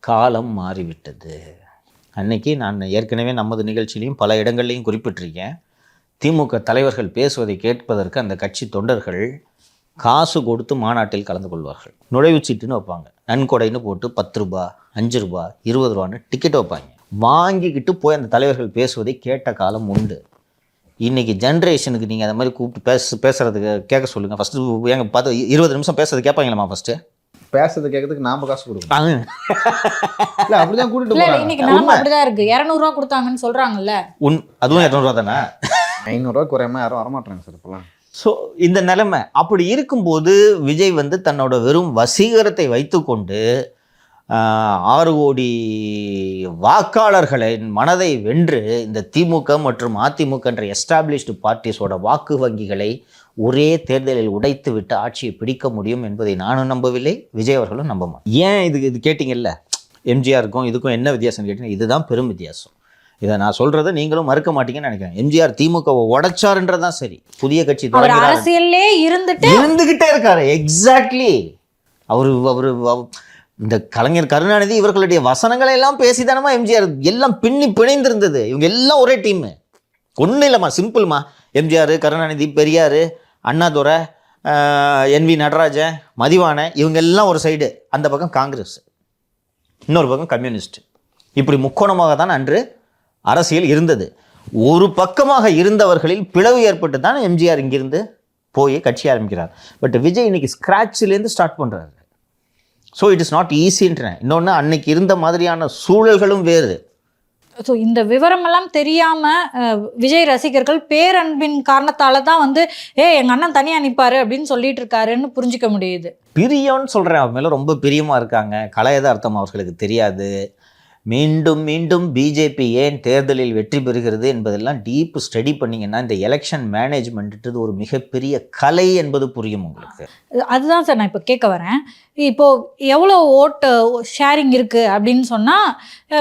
காலம் மாறிவிட்டது. அன்னைக்கு நான் ஏற்கனவே நமது நிகழ்ச்சியிலையும் பல இடங்கள்லையும் குறிப்பிட்டிருக்கேன். திமுக தலைவர்கள் பேசுவதை கேட்பதற்கு அந்த கட்சி தொண்டர்கள் காசு கொடுத்து மாநாட்டில் கலந்து கொள்வார்கள். நுழைவுச்சீட்டுன்னு வைப்பாங்க, நன்கொடைன்னு போட்டு 10 ரூபா 5 ரூபா 20 ரூபான்னு டிக்கெட் வைப்பாங்க. வாங்கிக்கிட்டு போய் அந்த தலைவர்கள் பேசுவதை கேட்ட காலம் உண்டு. இன்றைக்கி ஜென்ரேஷனுக்கு நீங்கள் அந்த மாதிரி கூப்பிட்டு பேசுகிறதுக்கு கேட்க சொல்லுங்கள். ஃபஸ்ட்டு எங்கள் பார்த்து 20 நிமிஷம் பேசுறது கேட்பாங்களாம்மா? ஃபஸ்ட்டு பேசுறது கேட்கறதுக்கு நாம காசு கொடுக்கணும். இல்லை அப்படிதான் கூட்டிட்டு போறாங்க. இன்னைக்கு நாம அப்படிதான் இருக்கு. 200 ரூபா கொடுத்தாங்கன்னு சொல்றாங்கல்ல. அதுவும் 200 ரூபா தானே. 500 ரூபா குறையாம யாரும் வரமாட்டாங்க சார் இப்பெல்லாம். ஸோ இந்த நிலைமை அப்படி இருக்கும்போது விஜய் வந்து தன்னோட வெறும் வசீகரத்தை வைத்துக்கொண்டு 6 கோடி வாக்காளர்களின் மனதை வென்று இந்த திமுக மற்றும் அதிமுக என்ற எஸ்டாப்ளிஷ்டு பார்ட்டிஸோட வாக்கு வங்கிகளை ஒரே தேர்தலில் உடைத்து விட்டு ஆட்சியை பிடிக்க முடியும் என்பதை நானும் நம்பவில்லை, விஜய் அவர்களும் நம்ப மாட்டேன். ஏன் இது கேட்டிங்கல்ல, எம்ஜிஆருக்கும் இதுக்கும் என்ன வித்தியாசம் கேட்டிங்கன்னா, இதுதான் பெரும் வித்தியாசம். இதை நான் சொல்றதை நீங்களும் மறுக்க மாட்டீங்கன்னு நினைக்கிறேன். எம்ஜிஆர் திமுகவை உடைச்சாருன்றதான் சரி. புதிய கட்சி அரசியல்லே இருந்துகிட்டே இருக்காரு. எக்ஸாக்ட்லி. அவரு இந்த கலைஞர் கருணாநிதி இவர்களுடைய வசனங்களை எல்லாம் பேசிதானமா எம்ஜிஆர் எல்லாம் பின்னி பிணைந்திருந்தது. இவங்க எல்லாம் ஒரே டீமு. ஒன்றும் இல்லைம்மா, சிம்பிள்மா. எம்ஜிஆர், கருணாநிதி, பெரியார், அண்ணாதுரை, NV நடராஜன், மதிவாணன், இவங்க எல்லாம் ஒரு சைடு. அந்த பக்கம் காங்கிரஸ், இன்னொரு பக்கம் கம்யூனிஸ்ட். இப்படி முக்கோணமாக தான் அன்று அரசியல் இருந்தது. ஒரு பக்கமாக இருந்தவர்களில் பிளவு ஏற்பட்டு தான் எம்ஜிஆர் இங்கிருந்து போய் கட்சி ஆரம்பிக்கிறார். பட் விஜய் இன்னைக்கு ஸ்க்ராட்சிலேருந்து ஸ்டார்ட் பண்ணுறாரு. ஸோ இட் இஸ் நாட் ஈஸின்றேன். இன்னொன்று, அன்னைக்கு இருந்த மாதிரியான சூழல்களும் வேறு. ஸோ இந்த விவரமெல்லாம் தெரியாமல் விஜய் ரசிகர்கள் பேரன்பின் காரணத்தால் தான் வந்து எங்கள் அண்ணன் தனியாக நிற்பாரு அப்படின்னு சொல்லிட்டு இருக்காருன்னு புரிஞ்சிக்க முடியுது. பிரியம்னு சொல்கிறேன், அவன் மேலே ரொம்ப பிரியமாக இருக்காங்க. கலை யதார்த்தம் அவர்களுக்கு தெரியாது. மீண்டும் மீண்டும் பிஜேபி ஏன் தேர்தலில் வெற்றி பெறுகிறது என்பதெல்லாம் டீப் ஸ்டடி பண்ணிங்கன்னா இந்த எலெக்ஷன் மேனேஜ்மெண்ட்டு ஒரு மிகப்பெரிய கலை என்பது புரியும் உங்களுக்கு. அதுதான் சார் நான் இப்போ கேட்க வரேன். இப்போது எவ்வளோ ஓட்டு ஷேரிங் இருக்குது அப்படின்னு சொன்னால்,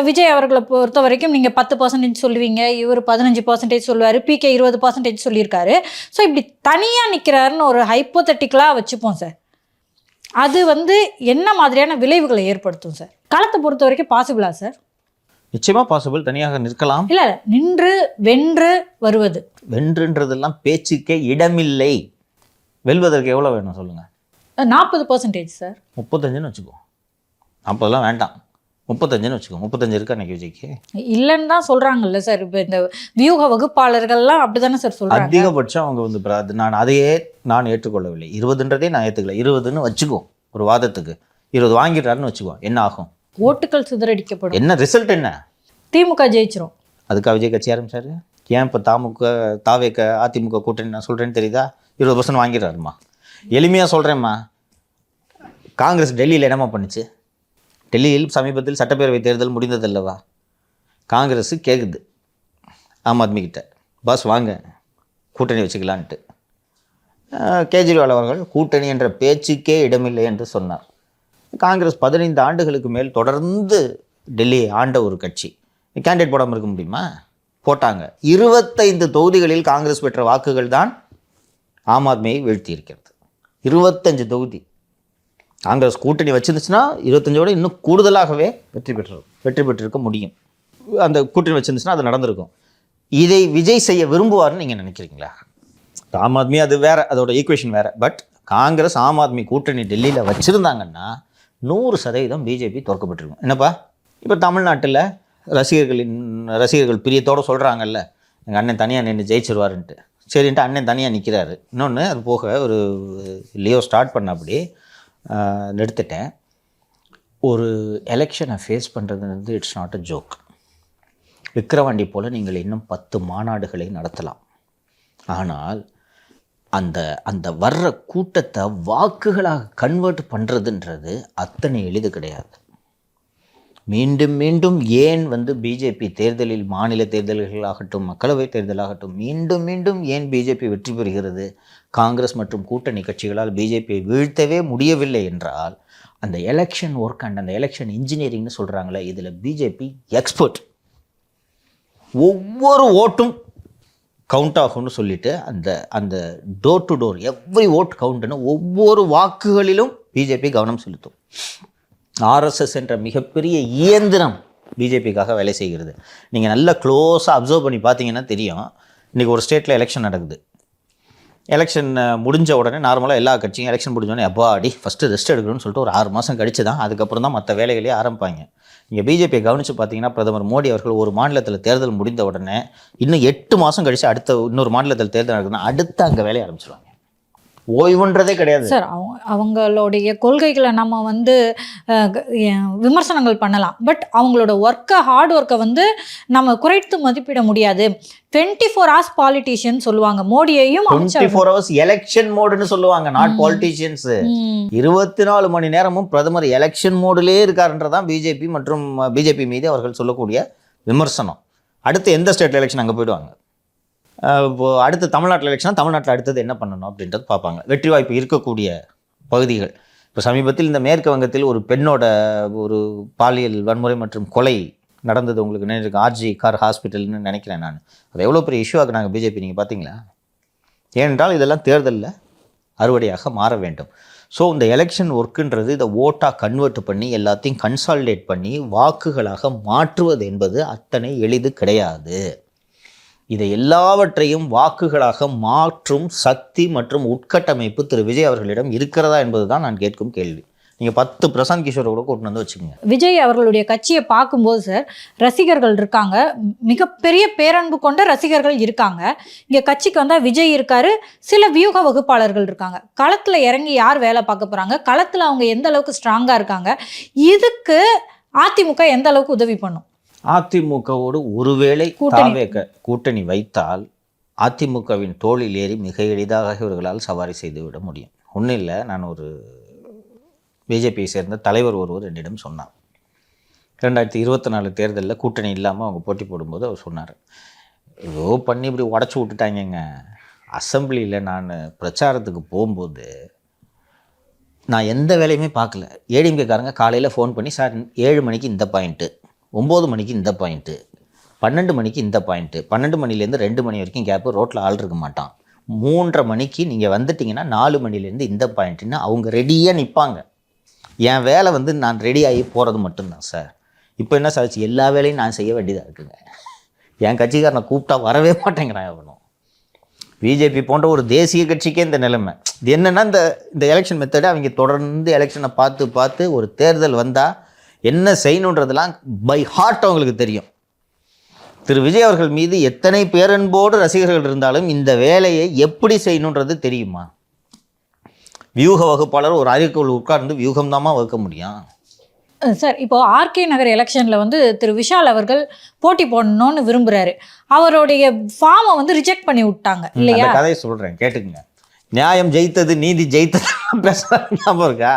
விஜய் அவர்களை பொறுத்த வரைக்கும் நீங்கள் 10% சொல்லுவீங்க, இவர் 15% சொல்லுவார், PK 20% சொல்லியிருக்காரு. ஸோ இப்படி தனியாக நிற்கிறாருன்னு ஒரு ஹைப்போதெட்டிக்கலாக வச்சுப்போம் சார். அது வந்து என்ன மாதிரியான விளைவுகளை ஏற்படுத்தும் சார்? களத்தை பொறுத்த வரைக்கும் பாசிபிளா சார்? நிச்சயமாக பாசிபிள். தனியாக நிற்கலாம். இல்லை, நின்று வென்று வருவது. வென்றுன்றதெல்லாம் பேச்சுக்கே இடமில்லை. வெல்வதற்கு எவ்வளோ வேணும் சொல்லுங்கள்? 40% சார். 35ன்னு வச்சுக்கோ. 40 வேண்டாம், 35ன்னு வச்சுக்கோ. 35 இருக்கா அன்னைக்கு விஜய்க்கு? இல்லைன்னு தான் சொல்கிறாங்கல்ல சார். இப்போ இந்த வியூக வகுப்பாளர்கள்லாம் அப்படி தானே சார் சொல்கிறாங்க. அதிகபட்சம் அவங்க வந்து நான் அதையே ஏற்றுக்கொள்ளவில்லை. 20ன்றதே நான் ஏற்றுக்கல. 20ன்னு வச்சுக்கோ. ஒரு வாதத்துக்கு 20 வாங்கிடுறாருன்னு வச்சுக்கோ. என்ன ஆகும்? ஓட்டுகள் சிதறடிக்கப்படும். என்ன ரிசல்ட்? என்ன? திமுக ஜெயிச்சிரும். அதுக்காக விஜய் கட்சி ஆரம்பிச்சாரு. ஏன் இப்போ தாவேக அதிமுக கூட்டணி நான் சொல்கிறேன்னு தெரியுதா? 20% வாங்கிடுறாருமா. எளிமையாக சொல்கிறேம்மா. காங்கிரஸ் டெல்லியில் என்னமா பண்ணுச்சு? டெல்லியில் சமீபத்தில் சட்டப்பேரவை தேர்தல் முடிந்ததல்லவா? காங்கிரஸ் கேட்குது ஆம் ஆத்மி கிட்ட, பாஸ் வாங்க கூட்டணி வச்சுக்கலான்ட்டு. கேஜ்ரிவால் அவர்கள் கூட்டணி என்ற பேச்சுக்கே இடமில்லை என்று சொன்னார். காங்கிரஸ் 15 ஆண்டுகளுக்கு மேல் தொடர்ந்து டெல்லியை ஆண்ட ஒரு கட்சி. கேண்டிடேட் போடாமல் இருக்க முடியுமா? போட்டாங்க. 25 தொகுதிகளில் காங்கிரஸ் பெற்ற வாக்குகள் தான் ஆம் ஆத்மியை வீழ்த்தி இருக்கிறது. 25 தொகுதி. காங்கிரஸ் கூட்டணி வச்சிருந்துச்சுன்னா 25ஓட இன்னும் கூடுதலாகவே வெற்றி பெற்றிருக்க முடியும். அந்த கூட்டணி வச்சிருந்துச்சுன்னா அது நடந்திருக்கும். இதை விஜய் செய்ய விரும்புவார்னு நீங்கள் நினைக்கிறீங்களா? ஆம் ஆத்மி அது வேறு, அதோட ஈக்குவேஷன் வேறு. பட் காங்கிரஸ் ஆம் ஆத்மி கூட்டணி டெல்லியில் வச்சுருந்தாங்கன்னா 100% பிஜேபி தோற்கப்பட்டிருக்கும். என்னப்பா இப்போ தமிழ்நாட்டில் ரசிகர்கள் பிரியத்தோடு சொல்கிறாங்கல்ல, எங்கள் அண்ணன் தனியாக நின்று ஜெயிச்சிருவாருன்ட்டு. சரின்ட்டு அண்ணன் தனியாக நிற்கிறாரு. இன்னொன்று, அது போக ஒரு லியோ ஸ்டார்ட் பண்ண அப்படி நிறுத்திட்டேன். ஒரு எலெக்ஷனை ஃபேஸ் பண்ணுறது it's not a joke. Vikravandi போல் நீங்கள் இன்னும் 10 மாநாடுகளை நடத்தலாம். ஆனால் அந்த வர்ற கூட்டத்தை வாக்குகளாக கன்வெர்ட் பண்ணுறதுன்றது அத்தனை எளிது கிடையாது. மீண்டும் மீண்டும் ஏன் வந்து பிஜேபி தேர்தலில், மாநில தேர்தல்களாகட்டும் மக்களவை தேர்தலாகட்டும், மீண்டும் மீண்டும் ஏன் பிஜேபி வெற்றி பெறுகிறது? காங்கிரஸ் மற்றும் கூட்டணி கட்சிகளால் பிஜேபியை வீழ்த்தவே முடியவில்லை என்றால் அந்த எலெக்ஷன் ஒர்க் அண்ட் அந்த எலெக்ஷன் இன்ஜினியரிங்னு சொல்கிறாங்களே, இதில் பிஜேபி எக்ஸ்பர்ட். ஒவ்வொரு ஓட்டும் கவுண்ட் ஆகும்னு சொல்லிட்டு அந்த அந்த door to door every vote கவுண்ட்னு ஒவ்வொரு வாக்குகளிலும் பிஜேபி கவனம் செலுத்தும். ஆர்எஸ்எஸ் என்ற மிகப்பெரிய இயந்திரம் பிஜேபிக்காக வேலை செய்கிறது. நீங்கள் நல்லா க்ளோஸாக அப்சர்வ் பண்ணி பார்த்தீங்கன்னா தெரியும். இன்றைக்கி ஒரு ஸ்டேட்டில் எலெக்ஷன் நடக்குது. எலெக்ஷன் முடிஞ்ச உடனே நார்மலாக எல்லா கட்சியும் எலெக்ஷன் முடிஞ்சோடனே அப்பாடி ஃபஸ்ட்டு ரெஸ்ட் எடுக்கணும்னு சொல்லிட்டு ஒரு 6 மாதம் கழிச்சு தான் அதுக்கப்புறம் தான் மற்ற வேலைகளே ஆரம்பிப்பாங்க. இங்கே பிஜேபியை கவனித்து பார்த்தீங்கன்னா பிரதமர் மோடி அவர்கள் ஒரு மாநிலத்தில் தேர்தல் முடிந்த உடனே இன்னும் 8 மாதம் கழித்து அடுத்த இன்னொரு மாநிலத்தில் தேர்தல் நடக்குதுன்னா அடுத்து அங்கே வேலையை ஆரம்பிச்சிடுவாங்க. ஓய்வுன்றதே கிடையாது சார். அவங்களுடைய கொள்கைகளை நம்ம வந்து விமர்சனங்கள் பண்ணலாம், பட் அவங்களோட ஹார்ட் ஒர்க்கை வந்து நம்ம குறைத்து மதிப்பிட முடியாது. 24 hours பாலிட்டிஷியன் சொல்லுவாங்க மோடியையும். 24 hours எலெக்ஷன் மோடுன்னு சொல்லுவாங்க, நாட் பாலிட்டிஷியன்ஸ். 24 மணி நேரமும் பிரதமர் எலெக்ஷன் மோடுலேயே இருக்காருன்றதான் பிஜேபி மற்றும் பிஜேபி மீது அவர்கள் சொல்லக்கூடிய விமர்சனம். அடுத்து எந்த ஸ்டேட் எலெக்ஷன் அங்கே போயிடுவாங்க. இப்போது அடுத்து தமிழ்நாட்டில் எலெக்ஷன், தமிழ்நாட்டில் அடுத்தது என்ன பண்ணணும் அப்படின்றது பார்ப்பாங்க. வெற்றி வாய்ப்பு இருக்கக்கூடிய பகுதிகள். இப்போ சமீபத்தில் இந்த மேற்கு வங்கத்தில் ஒரு பெண்ணோட ஒரு பாலியல் வன்முறை மற்றும் கொலை நடந்தது, உங்களுக்கு நினைவு ஆர்ஜி கார் ஹாஸ்பிட்டல்னு நினைக்கிறேன் நான். அது எவ்வளோ பெரிய இஷ்யூ ஆகுனாங்க பிஜேபி, நீங்கள் பார்த்தீங்களா? ஏனென்றால் இதெல்லாம் தேர்தலில் அறுவடையாக மாற வேண்டும். ஸோ இந்த எலெக்ஷன் ஒர்க்குன்றது இதை ஓட்டாக கன்வெர்ட் பண்ணி எல்லாத்தையும் கன்சாலிடேட் பண்ணி வாக்குகளாக மாற்றுவது என்பது அத்தனை எளிது கிடையாது. இதை எல்லாவற்றையும் வாக்குகளாக மாற்றும் சக்தி மற்றும் உட்கட்டமைப்பு திரு விஜய் அவர்களிடம் இருக்கிறதா என்பது தான் நான் கேட்கும் கேள்வி. நீங்கள் 10 பிரசாந்த் கிஷோரை கூட கூட்டு வந்து வச்சுக்கோங்க. விஜய் அவர்களுடைய கட்சியை பார்க்கும்போது சார், ரசிகர்கள் இருக்காங்க, மிகப்பெரிய பேரன்பு கொண்ட ரசிகர்கள் இருக்காங்க. இங்கே கட்சிக்கு வந்தால் விஜய் இருக்காரு, சில வியூக வகுப்பாளர்கள் இருக்காங்க. களத்தில் இறங்கி யார் வேலை பார்க்க போகிறாங்க, களத்தில் அவங்க எந்த அளவுக்கு ஸ்ட்ராங்காக இருக்காங்க, இதுக்கு அதிமுக எந்த அளவுக்கு உதவி பண்ணும்? அதிமுகவோடு ஒருவேளை கூட்டணி வைத்தால் அதிமுகவின் தோளில் ஏறி மிக எளிதாக இவர்களால் சவாரி செய்துவிட முடியும். ஒன்றும் இல்லை, நான் ஒரு பிஜேபியை சேர்ந்த தலைவர் ஒருவர் என்னிடம் சொன்னார். 2024 தேர்தலில் கூட்டணி இல்லாமல் அவங்க போட்டி போடும்போது அவர் சொன்னார், ஏதோ பண்ணி இப்படி உடச்சி விட்டுட்டாங்கங்க. அசம்பிளியில் நான் பிரச்சாரத்துக்கு போகும்போது நான் எந்த வேலையுமே பார்க்கல. ஏடிஎம்கேக்காரங்க காலையில் ஃபோன் பண்ணி, சார் 7 மணிக்கு இந்த பாயிண்ட்டு, 9 மணிக்கு இந்த பாயிண்ட்டு, 12 மணிக்கு இந்த பாயிண்ட்டு, 12 மணிலேருந்து 2 மணி வரைக்கும் கேப்பு, ரோட்டில் ஆள் இருக்க மாட்டான், 3:30 மணிக்கு நீங்கள் வந்துட்டிங்கன்னா 4 மணிலேருந்து இந்த பாயிண்ட்டுன்னு அவங்க ரெடியாக நிற்பாங்க. என் வேலை வந்து நான் ரெடி ஆகி போகிறது மட்டும்தான் சார். இப்போ என்ன சார், எல்லா வேலையும் நான் செய்ய வேண்டியதாக இருக்குங்க. என் கட்சிக்காரனை கூப்பிட்டா வரவே மாட்டேங்கிறான் எவனும். பிஜேபி போன்ற ஒரு தேசிய கட்சிக்கே இந்த நிலைமை. இது என்னென்னா இந்த எலெக்ஷன் மெத்தடை அவங்க தொடர்ந்து எலெக்ஷனை பார்த்து ஒரு தேர்தல் வந்தால் என்ன செய்யணுன்றதெல்லாம் பை ஹார்ட் அவங்களுக்கு தெரியும். திரு விஜய் அவர்கள் மீது எத்தனை பேரன்போடு ரசிகர்கள் இருந்தாலும் இந்த வேலையை எப்படி செய்யணுன்றது தெரியுமா? வியூக வகுப்பாளர் ஒரு அறைக்குள் உட்கார்ந்து வியூகம்தாம்மா வகுக்க முடியும். சார், இப்போ ஆர்கே நகர் எலெக்ஷனில் வந்து திரு விஷால் அவர்கள் போட்டி போடணும்னு விரும்புகிறாரு. அவருடைய ஃபார்மை வந்து ரிஜெக்ட் பண்ணி விட்டாங்க இல்லையா? அந்த கதையை சொல்கிறேன் கேட்டுக்குங்க. நியாயம் ஜெயித்தது, நீதி ஜெயித்தது பேசுகிறாங்க. ஞாபகம் இருக்கா?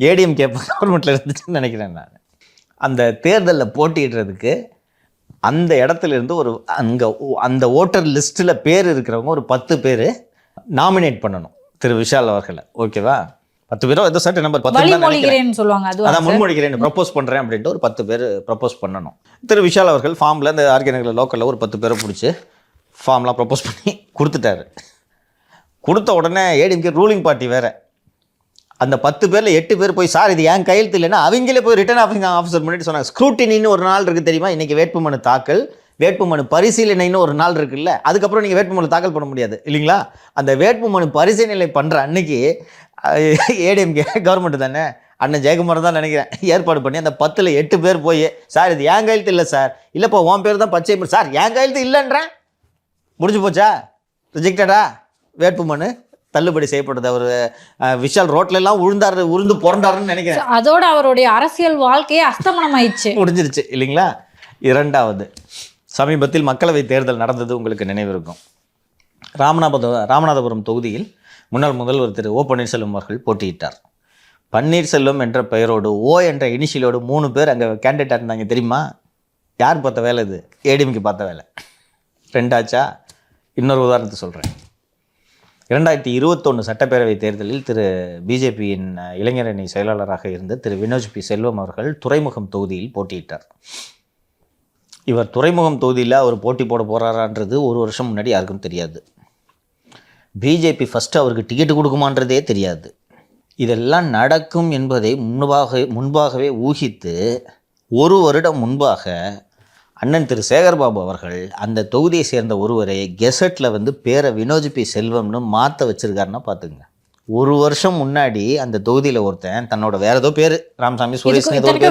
ஏடிஎம்கே கவர்மெண்ட்டில் இருந்துச்சுன்னு நினைக்கிறேன் நான். அந்த தேர்தலில் போட்டிடுறதுக்கு அந்த இடத்துல இருந்து அந்த ஓட்டர் லிஸ்ட்டில் பேர் இருக்கிறவங்க ஒரு 10 பேர் நாமினேட் பண்ணணும் திரு விஷால் அவர்களை. ஓகேவா? 10 பேரோ ஏதோ சர்ட் நம்பர் 10 சொல்லுவாங்க, அதான் முன்மொழிகிறேன், ப்ரப்போஸ் பண்ணுறேன் அப்படின்ட்டு ஒரு 10 பேர் ப்ரப்போஸ் பண்ணணும். திரு விஷால் அவர்கள் ஃபார்மில் இந்த ஆர்கே நகரில் லோக்கலில் ஒரு 10 பேரை பிடிச்சி ஃபார்ம்லாம் ப்ரப்போஸ் பண்ணி கொடுத்துட்டாரு. கொடுத்த உடனே ஏடிஎம்கே ரூலிங் பார்ட்டி வேறு, அந்த 10 பேரில் 8 பேர் போய், சார் இது என் கையெழுத்து இல்லைன்னா அவங்களே போய் ரிட்டர்ன் ஆஃபீஸர் பண்ணிட்டு சொன்னாங்க. ஸ்க்ரூட்டினின்னு ஒரு நாள் இருக்குது தெரியுமா? இன்றைக்கி வேட்புமனு தாக்கல், வேட்புமனு பரிசீலனைன்னு ஒரு நாள் இருக்குல்ல, அதுக்கப்புறம் நீங்கள் வேட்புமனு தாக்கல் பண்ண முடியாது இல்லைங்களா? அந்த வேட்புமனு பரிசீலனை பண்ணுற அன்னைக்கு ஏடிஎம்கே கவர்மெண்ட் தானே, அண்ணன் ஜெயக்குமார் தான் நினைக்கிறேன், ஏற்பாடு பண்ணி அந்த 10ல் 8 பேர் போய், சார் இது என் கையெழுத்து இல்லை சார், இல்லைப்பா உன் பேர் தான் பச்சை, சார் என் கையெழுத்து இல்லைன்றேன், முடிஞ்சு போச்சா, ரிஜெக்டடா, வேட்புமனு தள்ளுபடி செய்யப்படுது. அவர் விஷால் ரோட்ல எல்லாம் உருந்து புரண்டாருன்னு நினைக்கிறேன். அதோட அவருடைய அரசியல் வாழ்க்கையே அஸ்தமனம் ஆயிடுச்சு, முடிஞ்சிருச்சு இல்லைங்களா? இரண்டாவது, சமீபத்தில் மக்களவை தேர்தல் நடந்தது, உங்களுக்கு நினைவு இருக்கும். ராமநாதபுரம் தொகுதியில் முன்னாள் முதல்வர் திரு ஓ பன்னீர்செல்வம் அவர்கள் போட்டியிட்டார். பன்னீர்செல்வம் என்ற பெயரோடு ஓ என்ற இனிஷியலோடு 3 பேர் அங்கே கேண்டிடேட்டாக இருந்தாங்க தெரியுமா? யார் பார்த்த வேலை இது? ஏடிஎம்கே பார்த்த வேலை. 2 ஆச்சா? இன்னொரு உதாரணத்தை சொல்கிறேன். 2021 சட்டப்பேரவை தேர்தலில் பிஜேபியின் இளைஞரணி செயலாளராக இருந்த வினோஜ் பி செல்வம் அவர்கள் துறைமுகம் தொகுதியில் போட்டியிட்டார். இவர் துறைமுகம் தொகுதியில் அவர் போட்டி போட போகிறாரான்றது ஒரு வருஷம் முன்னாடி யாருக்கும் தெரியாது. பிஜேபி ஃபஸ்ட்டு அவருக்கு டிக்கெட்டு கொடுக்குமான்றதே தெரியாது. இதெல்லாம் நடக்கும் என்பதை முன்பாகவே ஊகித்து 1 வருடம் முன்பாக அண்ணன் சேகர்பாபு அவர்கள் அந்த தொகுதியை சேர்ந்த ஒருவரை கெசட்டில் பேரை வினோஜ் பி செல்வம்னு மாற்ற வச்சுருக்காருன்னா பார்த்துங்க. 1 வருஷம் முன்னாடி அந்த தொகுதியில் ஒருத்தன் தன்னோட வேற ஏதோ பேர் ராமசாமி சுரேஷ்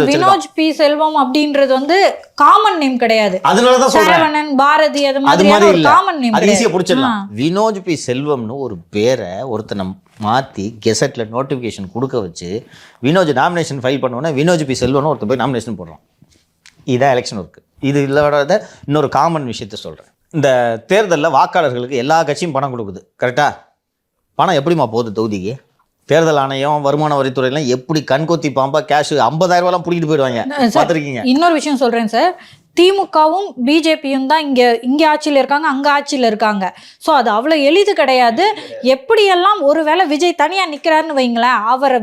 வினோஜ் பி செல்வம் அப்படின்றது காமன் நேம் கிடையாது. அதனாலதான் சரவணன், பாரதி அது மாதிரி ஒரு காமன் நேம். அது ஈஸியா புடிச்சிடலாம். வினோஜ் பி செல்வம்னு ஒரு பேரை ஒருத்தனை மாற்றி கெசட்ல நோட்டிஃபிகேஷன் கொடுக்க வச்சு வினோஜ் நாமினேஷன் ஃபைல் பண்ணோன்னா வினோஜ் பி செல்வம்னு ஒருத்தர் போய் நாமினேஷன் போடுறோம். இதான் எலெக்ஷன் ஒர்க்கு. இது இல்லாத இன்னொரு காமன் விஷயத்த சொல்கிறேன். இந்த தேர்தலில் வாக்காளர்களுக்கு எல்லா கட்சியும் பணம் கொடுக்குது, கரெக்டாக? பணம் எப்படிமா போகுது தொகுதிக்கு? தேர்தல் ஆணையம், வருமான வரித்துறையெல்லாம் எப்படி கண்கொத்தி பாம்பா கேஷ் 50,000 ரூபாய்லாம் பிடிக்கிட்டு போயிடுவாங்க, பார்த்துருக்கீங்க. இன்னொரு விஷயம் சொல்கிறேன் சார், திமுகவும் பிஜேபியும் தான் இங்கே ஆட்சியில் இருக்காங்க, அங்கே ஆட்சியில் இருக்காங்க. ஸோ அது அவ்வளோ எளிது கிடையாது. எப்படியெல்லாம் ஒருவேளை விஜய் தனியாக நிற்கிறாருன்னு வைங்களேன், அவரை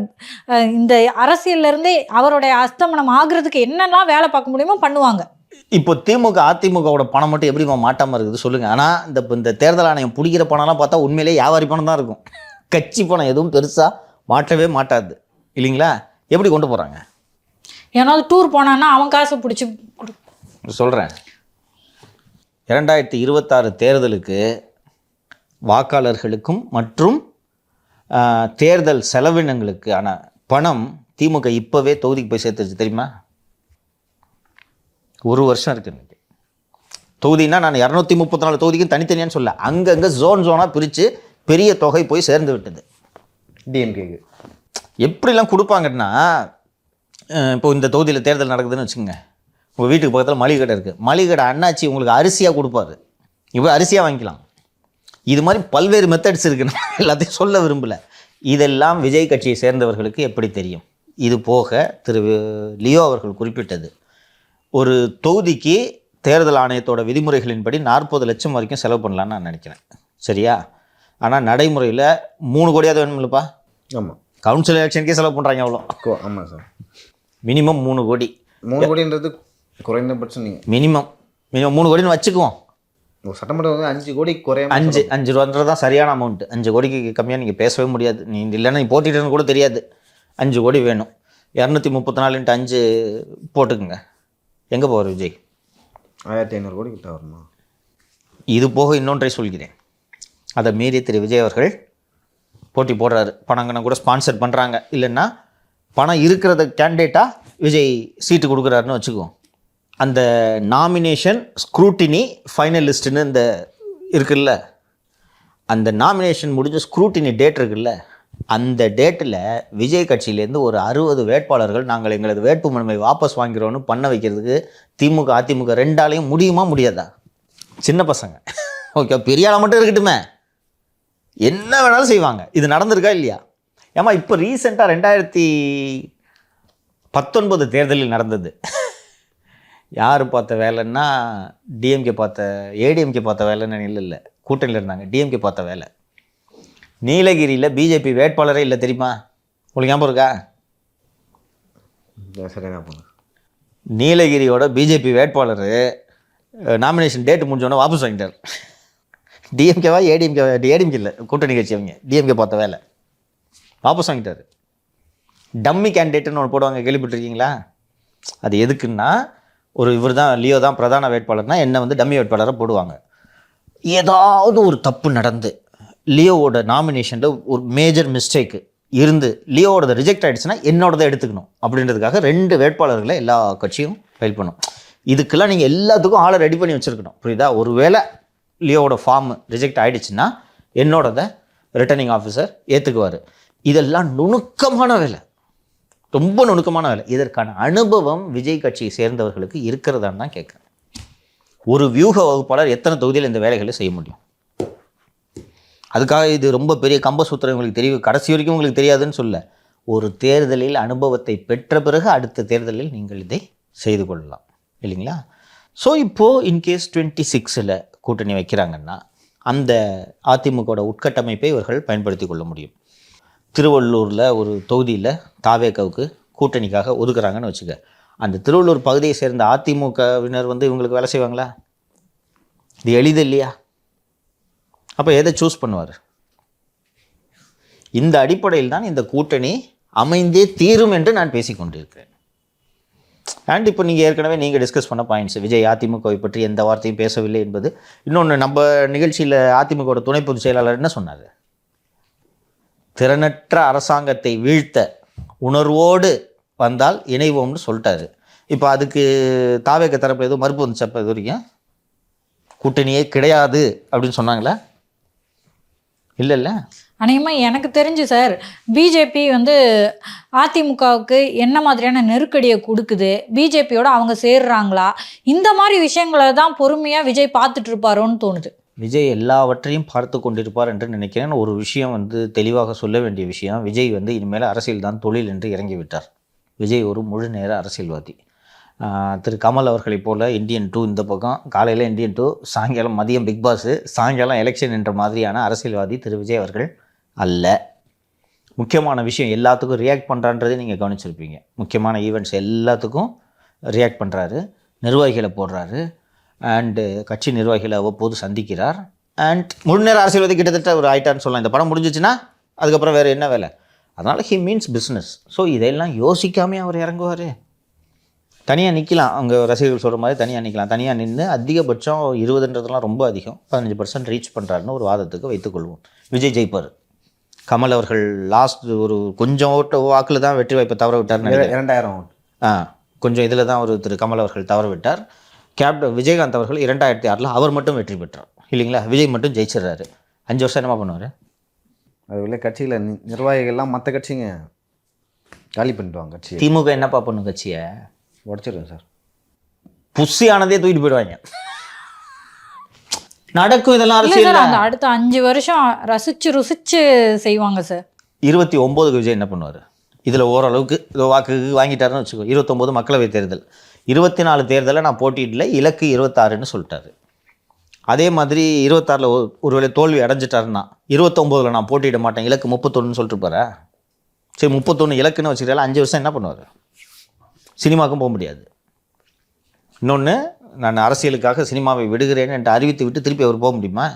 இந்த அரசியல்லேருந்தே அவருடைய அஸ்தமனம் ஆகுறதுக்கு என்னெல்லாம் வேலை பார்க்க முடியுமோ பண்ணுவாங்க. இப்போ திமுக அதிமுகவோட பணம் மட்டும் எப்படி மாட்டாமல் இருக்குது சொல்லுங்கள். ஆனால் இந்த தேர்தல் ஆணையம் பிடிக்கிற பணம்லாம் பார்த்தா உண்மையிலேயே வியாபாரி பணம் தான் இருக்கும். கட்சி பணம் எதுவும் பெருசாக மாட்டவே மாட்டாது இல்லைங்களா? எப்படி கொண்டு போகிறாங்க? ஏன்னா டூர் போனான்னா அவன் காசை பிடிச்சி சொல்கிறேன். 2026 தேர்தலுக்கு வாக்காளர்களுக்கும் மற்றும் தேர்தல் செலவினங்களுக்கான பணம் திமுக இப்போவே தொகுதிக்கு போய் சேர்த்துருச்சு தெரியுமா? 1 வருஷம் இருக்குது இன்றைக்கி. தொகுதினா நான் 234 தொகுதிக்கும் தனித்தனியான்னு சொல்ல, அங்கங்கே ஜோனாக பிரித்து பெரிய தொகை போய் சேர்ந்து விட்டது டிஎம்கேக்கு. எப்படிலாம் கொடுப்பாங்கன்னா, இப்போ இந்த தொகுதியில் தேர்தல் நடக்குதுன்னு வச்சுக்கோங்க. உங்கள் வீட்டுக்கு பக்கத்தில் மளிகை கடை இருக்குது. மளிகை கடை அண்ணாச்சி உங்களுக்கு அரிசியாக கொடுப்பாரு, இப்போ அரிசியாக வாங்கிக்கலாம். இது மாதிரி பல்வேறு மெத்தட்ஸ் இருக்குது, நான் எல்லாத்தையும் சொல்ல விரும்பலை. இதெல்லாம் விஜய் கட்சியை சேர்ந்தவர்களுக்கு எப்படி தெரியும்? இது போக லியோ அவர்கள் குறிப்பிட்டது, ஒரு தொகுதிக்கு தேர்தல் ஆணையத்தோட விதிமுறைகளின்படி 40 லட்சம் வரைக்கும் செலவு பண்ணலான்னு நான் நினைக்கிறேன், சரியா? ஆனால் நடைமுறையில் 3 கோடியாவது வேணுமில்லப்பா? ஆமாம், கவுன்சில் எலெக்ஷனுக்கே செலவு பண்ணுறாங்க அவ்வளோ. ஆமாம் சார், மினிமம் 3 கோடி. 3 கோடின்றது குறைந்தபட்சம். நீங்கள் மினிமம் 3 கோடின்னு வச்சுக்குவோம். சட்டமன்றம் 5 கோடி குறைய 5 ரூபான்றது தான் சரியான அமௌண்ட்டு. 5 கோடிக்கு கம்மியாக நீங்கள் பேசவே முடியாது. நீ இல்லைன்னா நீ போட்டிட்டுன்னு கூட தெரியாது. 5 கோடி வேணும். 234 × 5 போட்டுக்குங்க. எங்கே போவார் விஜய்? 1500 கோடி கிட்ட வருமா? இது போக இன்னொன்றை சொல்கிறேன். அதை மீறி விஜய் அவர்கள் போட்டி போடுறாரு. பணங்கன்னு கூட ஸ்பான்சர் பண்ணுறாங்க. இல்லைன்னா பணம் இருக்கிறத கேண்டிடேட்டாக விஜய் சீட்டு கொடுக்குறாருன்னு வச்சுக்குவோம். அந்த நாமினேஷன் ஸ்க்ரூட்டினி ஃபைனல் லிஸ்ட்டுன்னு இந்த இருக்குல்ல, அந்த நாமினேஷன் முடிஞ்ச ஸ்க்ரூட்டினி டேட் இருக்குல்ல, அந்த டேட்டில் விஜய் கட்சியிலேருந்து ஒரு 60 வேட்பாளர்கள் நாங்கள் எங்களது வேட்புமனுவை வாபஸ் வாங்கிறோன்னு பண்ண வைக்கிறதுக்கு திமுக அதிமுக 2ஆலையும் முடியுமா முடியாதா? சின்ன பசங்க ஓகே, பெரிய ஆளை மட்டும் இருக்கட்டுமே, என்ன வேணாலும் செய்வாங்க. இது நடந்திருக்கா இல்லையா? ஏமா இப்போ ரீசெண்டாக 2019 தேர்தலில் நடந்தது. யார் பார்த்த வேலைன்னா டிஎம்கே ஏடிஎம்கே பார்த்த வேலைன்னு இல்லை, கூட்டணியில் இருந்தாங்க. டிஎம்கே பார்த்த வேலை. நீலகிரியில் பிஜேபி வேட்பாளரே இல்லை தெரியுமா? உங்களுக்கு ஞாபகம் இருக்கா? நீலகிரியோட பிஜேபி வேட்பாளர் நாமினேஷன் டேட்டு முடிஞ்சோடனே வாபஸ் வாங்கிட்டார். டிஎம்கேவா ஏடிஎம்கே இல்லை, கூட்டணி கட்சி அவங்க. டிஎம்கே பார்த்த வேலை வாபஸ் வாங்கிட்டார். டம்மி கேண்டிடேட்டுன்னு ஒன்று போடுவாங்க, கேள்விப்பட்டிருக்கீங்களா? அது எதுக்குன்னா, இவர் தான் லியோ தான் பிரதான வேட்பாளர்னா என்ன டம்மி வேட்பாளராக போடுவாங்க. ஏதாவது ஒரு தப்பு நடந்து லியோவோட நாமினேஷனில் ஒரு மேஜர் மிஸ்டேக்கு இருந்து லியோவோட ரிஜெக்ட் ஆகிடுச்சுன்னா என்னோடதை எடுத்துக்கணும் அப்படின்றதுக்காக 2 வேட்பாளர்களை எல்லா கட்சியும் ஃபைல் பண்ணும். இதுக்கெல்லாம் நீங்கள் எல்லாத்துக்கும் ஆளை ரெடி பண்ணி வச்சுருக்கணும், புரியுதா? ஒருவேளை லியோவோட ஃபார்ம் ரிஜெக்ட் ஆகிடுச்சுன்னா என்னோடதை ரிட்டர்னிங் ஆஃபீஸர் ஏற்றுக்குவார். இதெல்லாம் நுணுக்கமான வேலை, ரொம்ப நுணுக்கமான வேலை. இதற்கான அனுபவம் விஜய் கட்சியை சேர்ந்தவர்களுக்கு இருக்கிறதான்னு தான் கேட்குறேன். ஒரு வியூக வகுப்பாளர் எத்தனை தொகுதியில் இந்த வேலைகளை செய்ய முடியும்? அதுக்காக இது ரொம்ப பெரிய கம்பசூத்திரம் உங்களுக்கு தெரியும், கடைசி வரைக்கும் உங்களுக்கு தெரியாதுன்னு சொல்ல. ஒரு தேர்தலில் அனுபவத்தை பெற்ற பிறகு அடுத்த தேர்தலில் நீங்கள் இதை செய்து கொள்ளலாம் இல்லைங்களா? ஸோ இப்போது இன்கேஸ் 26ல் கூட்டணி வைக்கிறாங்கன்னா அந்த அதிமுகவோட உட்கட்டமைப்பை இவர்கள் பயன்படுத்தி கொள்ள முடியும். திருவள்ளூரில் ஒரு தொகுதியில் தாவேகாவுக்கு கூட்டணிக்காக ஒதுக்குறாங்கன்னு வச்சுக்க, அந்த திருவள்ளூர் பகுதியை சேர்ந்த அதிமுகவினர் வந்து இவங்களுக்கு வேலை செய்வாங்களா? இது எளிது இல்லையா? அப்போ எதை சூஸ் பண்ணுவார்? இந்த அடிப்படையில் தான் இந்த கூட்டணி அமைந்தே தீரும் என்று நான் பேசிக்கொண்டிருக்கிறேன். அண்ட் இப்போ நீங்கள் ஏற்கனவே நீங்கள் டிஸ்கஸ் பண்ண பாயிண்ட்ஸ், விஜய் அதிமுகவை பற்றி எந்த வார்த்தையும் பேசவில்லை என்பது. இன்னொன்று, நம்ம நிகழ்ச்சியில் அதிமுகவோட துணை பொதுச் செயலாளர் என்ன சொன்னார்? திறனற்ற அரசாங்கத்தை வீழ்த்த உணர்வோடு வந்தால் இணைவோம்னு சொல்லிட்டாரு. இப்போ அதுக்கு தாவேக தரப்பு எதுவும் மறுப்பு வந்துச்சு? அப்போ இது வரைக்கும் கூட்டணியே கிடையாது அப்படின்னு சொன்னாங்களா? இல்லை. அநேகமாக எனக்கு தெரிஞ்சு சார், பிஜேபி வந்து அதிமுகவுக்கு என்ன மாதிரியான நெருக்கடியை கொடுக்குது, பிஜேபியோட அவங்க சேர்றாங்களா, இந்த மாதிரி விஷயங்களை தான் பொறுமையாக விஜய் பார்த்துட்டு இருப்பாரோன்னு தோணுது. விஜய் எல்லாவற்றையும் பார்த்து கொண்டிருப்பார் என்று நினைக்கிறேன். ஒரு விஷயம் வந்து தெளிவாக சொல்ல வேண்டிய விஷயம், விஜய் வந்து இனிமேல் அரசியல் தான் தொழில் என்று இறங்கிவிட்டார். விஜய் ஒரு முழு நேர அரசியல்வாதி. திரு கமல் அவர்களைப் போல் இந்தியன் 2 இந்த பக்கம், காலையில் இந்தியன் 2, சாயங்காலம் மதியம் பிக் பாஸ், சாயங்காலம் எலெக்ஷன் என்ற மாதிரியான அரசியல்வாதி திரு விஜய் அவர்கள் அல்ல. முக்கியமான விஷயம் எல்லாத்துக்கும் ரியாக்ட் பண்ணுறான்றதை நீங்கள் கவனிச்சிருப்பீங்க. முக்கியமான ஈவெண்ட்ஸ் எல்லாத்துக்கும் ரியாக்ட் பண்ணுறாரு, நிர்வாகிகளை போடுறாரு, அண்டு கட்சி நிர்வாகிகளை அவ்வப்போது சந்திக்கிறார். அண்ட் முழு நேர அரசியல்வாதி கிட்டத்தட்ட ஒரு ஆயிட்டான்னு சொல்லலாம். இந்த படம் முடிஞ்சிச்சுன்னா அதுக்கப்புறம் வேறு என்ன வேலை? அதனால் ஹி மீன்ஸ் பிஸ்னஸ். ஸோ இதெல்லாம் யோசிக்காமே அவர் இறங்குவார். தனியாக நிற்கலாம், அவங்க ரசிகர்கள் சொல்கிற மாதிரி தனியாக நிற்கலாம். தனியாக நின்று அதிகபட்சம் 20ன்றதுலாம் ரொம்ப அதிகம், 15% ரீச் பண்ணுறாருன்னு ஒரு வாதத்துக்கு வைத்துக்கொள்வோம். விஜய் ஜெயிப்பார். கமல் அவர்கள் லாஸ்ட் ஒரு கொஞ்சம் வாக்கில் தான் வெற்றி வாய்ப்பை தவற விட்டார். 2000 கொஞ்சம் இதில் தான் ஒரு திரு கமல் அவர்கள் தவற விட்டார். விஜயகாந்த் அவர்கள் 2006 அவர் மட்டும் வெற்றி பெற்றார் இல்லைங்களா? விஜய் மட்டும் ஜெயிச்சிடுறாரு. 5 வருஷம் என்னமா பண்ணுவார்? அதுக்குள்ளே கட்சியில் நிர்வாகிகள்லாம் மற்ற கட்சிங்க காலி பண்ணிடுவாங்க. கட்சி திமுக என்னப்பா பண்ணும்? கட்சியை உடச்சிடுவேன் சார். புஷியானதே தூக்கிட்டு போயிடுவாங்க. நடக்கும் இதெல்லாம் அரசியல். அந்த அடுத்த 5 வருஷம் ருசிச்சு செய்வாங்க சார். 29க்கு விஜய் என்ன பண்ணுவார்? இதில் ஓரளவுக்கு வாக்கு வாங்கிட்டாருன்னு வச்சுக்கோ. 29 மக்களவை தேர்தல், 24 தேர்தலில் நான் போட்டியிடல, இலக்கு 26ன்னு சொல்லிட்டாரு. அதே மாதிரி 26ல் ஒருவேளை தோல்வி அடைஞ்சிட்டாருன்னா 29ல் நான் போட்டியிட மாட்டேன், இலக்கு 31ன்னு சொல்லிட்டு போகிறா. சரி, 31 இலக்குன்னு வச்சுக்கிட்டால 5 வருஷம் என்ன பண்ணுவார்? சினிமாவுக்கும் போக முடியாது. இன்னொன்று, நான் அரசியலுக்காக சினிமாவை விடுகிறேன் என்று அறிவித்து விட்டு திருப்பி அவர் போக முடியுமா?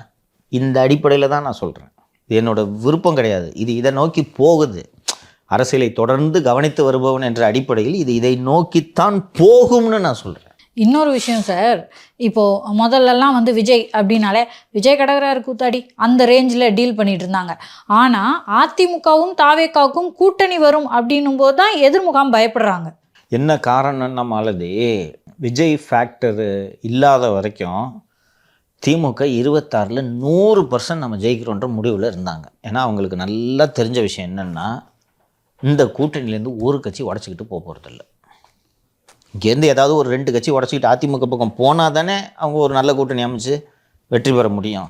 இந்த அடிப்படையில் தான் நான் சொல்கிறேன். இது என்னோட விருப்பம் கிடையாது, இது இதை நோக்கி போகுது. அரசியலை தொடர்ந்து கவனித்து வருபவன் என்ற அடிப்படையில் இது இதை நோக்கித்தான் போகும்னு நான் சொல்கிறேன். இன்னொரு விஷயம் சார், இப்போது முதல்லலாம் வந்து விஜய் அப்படின்னாலே விஜய் கடகரார் கூத்தாடி அந்த ரேஞ்சில் டீல் பண்ணிட்டு இருந்தாங்க. ஆனால் அதிமுகவும் தாவேகாவுக்கும் கூட்டணி வரும் அப்படின்னும் போது தான் எதிர்முகாம் பயப்படுறாங்க. என்ன காரணம்னா மாலதி, விஜய் ஃபேக்டரு இல்லாத வரைக்கும் திமுக 26ல் 100% நம்ம ஜெயிக்கிறோன்ற முடிவில் இருந்தாங்க. ஏன்னா அவங்களுக்கு நல்லா தெரிஞ்ச விஷயம் என்னென்னா, இந்த கூட்டணியிலேருந்து ஒரு கட்சி உடச்சிக்கிட்டு போக போகிறதில்ல. இங்கேருந்து ஏதாவது ஒரு 2 கட்சி உடச்சிக்கிட்டு அதிமுக பக்கம் போனால் தானே அவங்க ஒரு நல்ல கூட்டணி அமைச்சு வெற்றி பெற முடியும்.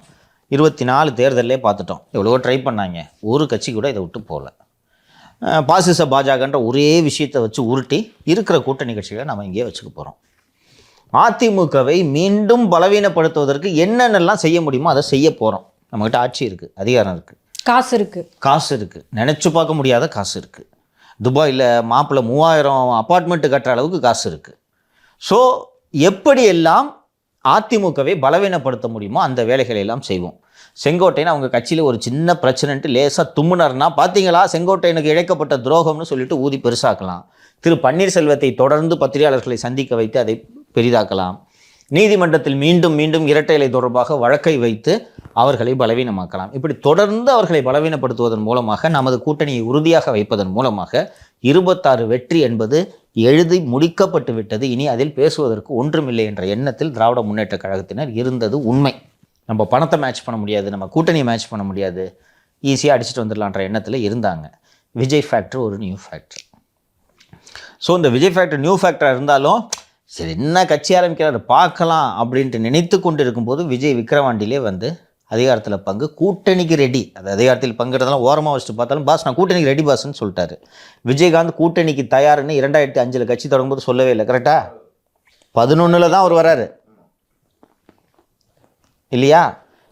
24 தேர்தலே பார்த்துட்டோம், எவ்வளவோ ட்ரை பண்ணாங்க, ஒரு கட்சி கூட இதை விட்டு போகல. பாசிச பாஜகன்ற ஒரே விஷயத்தை வச்சு உருட்டி இருக்கிற கூட்டணி கட்சிகளை நம்ம இங்கேயே வச்சுக்க போகிறோம். அதிமுகவை மீண்டும் பலவீனப்படுத்துவதற்கு என்னென்னலாம் செய்ய முடியுமோ அதை செய்ய போகிறோம். நம்மகிட்ட ஆட்சி இருக்குது, அதிகாரம் இருக்குது, காசு இருக்குது, நினச்சி பார்க்க முடியாத காசு இருக்குது. துபாயில் மாப்பிள்ளை 3000 அப்பார்ட்மெண்ட்டு கட்டுற அளவுக்கு காசு இருக்குது. ஸோ எப்படியெல்லாம் அதிமுகவை பலவீனப்படுத்த முடியுமோ அந்த வேலைகளை எல்லாம் செய்வோம். செங்கோட்டையன் அவங்க கட்சியில் ஒரு சின்ன பிரச்சனைன்ட்டு லேசாக தும்முனார்னா பார்த்தீங்களா செங்கோட்டையனுக்கு இழைக்கப்பட்ட துரோகம்னு சொல்லிட்டு ஊதி பெருசாக்கலாம். திரு பன்னீர்செல்வத்தை தொடர்ந்து பத்திரிகையாளர்களை சந்திக்க வைத்து அதை பெரிதாக்கலாம். நீதிமன்றத்தில் மீண்டும் மீண்டும் இரட்டை இலை தொடர்பாக வழக்கை வைத்து அவர்களை பலவீனமாக்கலாம். இப்படி தொடர்ந்து அவர்களை பலவீனப்படுத்துவதன் மூலமாக நமது கூட்டணியை உறுதியாக வைப்பதன் மூலமாக 26 வெற்றி என்பது எழுதி முடிக்கப்பட்டு விட்டது. இனி அதில் பேசுவதற்கு ஒன்றுமில்லை என்ற எண்ணத்தில் திராவிட முன்னேற்ற கழகத்தினர் இருந்தது உண்மை. நம்ம பணத்தை மேட்ச் பண்ண முடியாது, நம்ம கூட்டணியை மேட்ச் பண்ண முடியாது, ஈஸியாக அடிச்சுட்டு வந்துடலான்ற எண்ணத்தில் இருந்தாங்க. விஜய் ஃபேக்டர் ஒரு நியூ ஃபேக்டர். ஸோ இந்த விஜய் ஃபேக்டர் நியூ ஃபேக்டராக இருந்தாலும் சரி என்ன கட்சி ஆரம்பிக்கிறாரு பார்க்கலாம் அப்படின்ட்டு நினைத்து கொண்டு இருக்கும்போது விஜய் விக்கிரவாண்டிலே வந்து அதிகாரத்தில் பங்கு, கூட்டணிக்கு ரெடி. அது அதிகாரத்தில் பங்குறதெல்லாம் ஓரமாக வச்சுட்டு பார்த்தாலும் பாஸ் நான் கூட்டணிக்கு ரெடி பாஸ்ன்னு சொல்லிட்டாரு. விஜயகாந்த் கூட்டணிக்கு தயாருன்னு 2005 கட்சி தொடங்கும்போது சொல்லவே இல்லை. கரெக்டா? 11 தான் அவர் வராரு இல்லையா?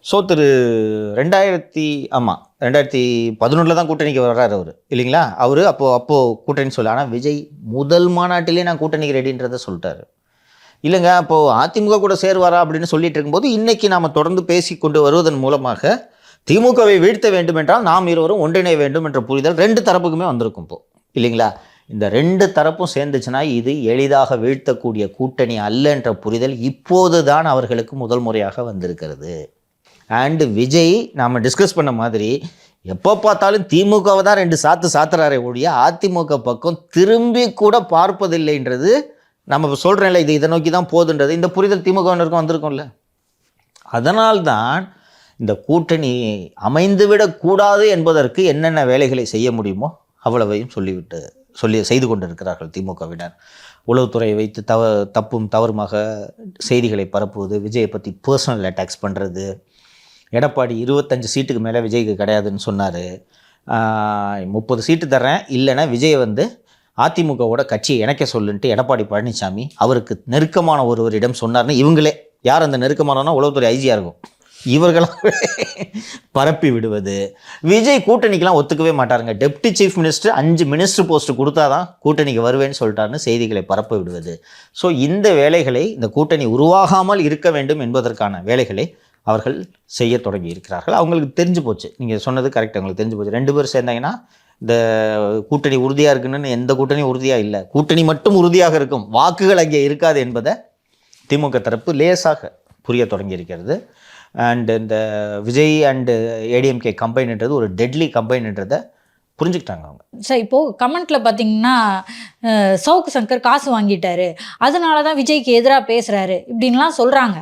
ஸோ 2011 தான் கூட்டணிக்கு வர்றாரு அவர் இல்லைங்களா? அவர் அப்போது கூட்டணி சொல்ல. ஆனால் விஜய் முதல் மாநாட்டிலே நான் கூட்டணிக்கு ரெடின்றதை சொல்லிட்டாரு. இல்லைங்க அப்போது அதிமுக கூட சேருவாரா அப்படின்னு சொல்லிட்டு இருக்கும்போது இன்றைக்கி நாம் தொடர்ந்து பேசி கொண்டு வருவதன் மூலமாக திமுகவை வீழ்த்த வேண்டும் என்றால் நாம் இருவரும் ஒன்றிணைய வேண்டும் என்ற புரிதல் 2 தரப்புக்குமே வந்திருக்கும் இப்போ இல்லைங்களா? இந்த 2 தரப்பும் சேர்ந்துச்சுன்னா இது எளிதாக வீழ்த்தக்கூடிய கூட்டணி அல்ல என்ற புரிதல் இப்போது தான் அவர்களுக்கு முதல் முறையாக வந்திருக்கிறது. அண்டு விஜய் நாம் டிஸ்கஸ் பண்ண மாதிரி எப்போ பார்த்தாலும் திமுகவை தான் 2 சாத்துறாரே ஒழிய அதிமுக பக்கம் திரும்பி கூட பார்ப்பதில்லைன்றது நம்ம சொல்கிறேன்ல, இதை நோக்கி தான் போகுதுன்றது இந்த புரிதல் திமுகவினருக்கும் வந்திருக்கும்ல. அதனால்தான் இந்த கூட்டணி அமைந்துவிடக்கூடாது என்பதற்கு என்னென்ன வேலைகளை செய்ய முடியுமோ அவ்வளவையும் செய்து கொண்டிருக்கிறார்கள் திமுகவினர். உளவுத்துறையை வைத்து தப்பும் தவறுமாக செய்திகளை பரப்புவது, விஜயை பற்றி பர்சனல் அட்டாக்ஸ் பண்ணுறது. எடப்பாடி 25 சீட்டுக்கு மேலே விஜய்க்கு கிடையாதுன்னு சொன்னார். 30 சீட்டு தர்றேன், இல்லைன்னா விஜயை அதிமுகவோட கட்சியை இணைக்க சொல்லுன்ட்டு எடப்பாடி பழனிசாமி அவருக்கு நெருக்கமான ஒருவரிடம் சொன்னார்னு இவங்களே, யார் அந்த நெருக்கமானோன்னா உளவுத்துறை ஐஜியாக இருக்கும், இவர்களாகவே பரப்பி விடுவது. விஜய் கூட்டணிக்கெலாம் ஒத்துக்கவே மாட்டாருங்க. Deputy chief minister 5 minister post கொடுத்தா தான் கூட்டணிக்கு வருவேன்னு சொல்லிட்டாருன்னு செய்திகளை பரப்ப விடுவது. ஸோ இந்த வேலைகளை, இந்த கூட்டணி உருவாகாமல் இருக்க வேண்டும் என்பதற்கான வேலைகளை அவர்கள் செய்ய தொடங்கி இருக்கிறார்கள். அவங்களுக்கு தெரிஞ்சு போச்சு, நீங்கள் சொன்னது கரெக்ட், அவங்களுக்கு தெரிஞ்சு போச்சு. 2 பேர் சேர்ந்தாங்கன்னா இந்த கூட்டணி உறுதியாக இருக்குன்னு எந்த கூட்டணியும் உறுதியாக இல்லை. கூட்டணி மட்டும் உறுதியாக இருக்கும், வாக்குகள் அங்கே இருக்காது என்பதை திமுக தரப்பு லேசாக புரிய தொடங்கி இருக்கிறது. அண்ட் இந்த விஜய் அண்டு ஏடிஎம்கே கம்பைன்ன்றது ஒரு டெட்லி கம்பைன்ன்றதை புரிஞ்சுக்கிட்டாங்க அவங்க. சார் இப்போது கமெண்ட்டில் பார்த்தீங்கன்னா சவுக்கு சங்கர் காசு வாங்கிட்டாரு, அதனால தான் விஜய்க்கு எதிராக பேசுகிறாரு இப்படின்லாம் சொல்கிறாங்க.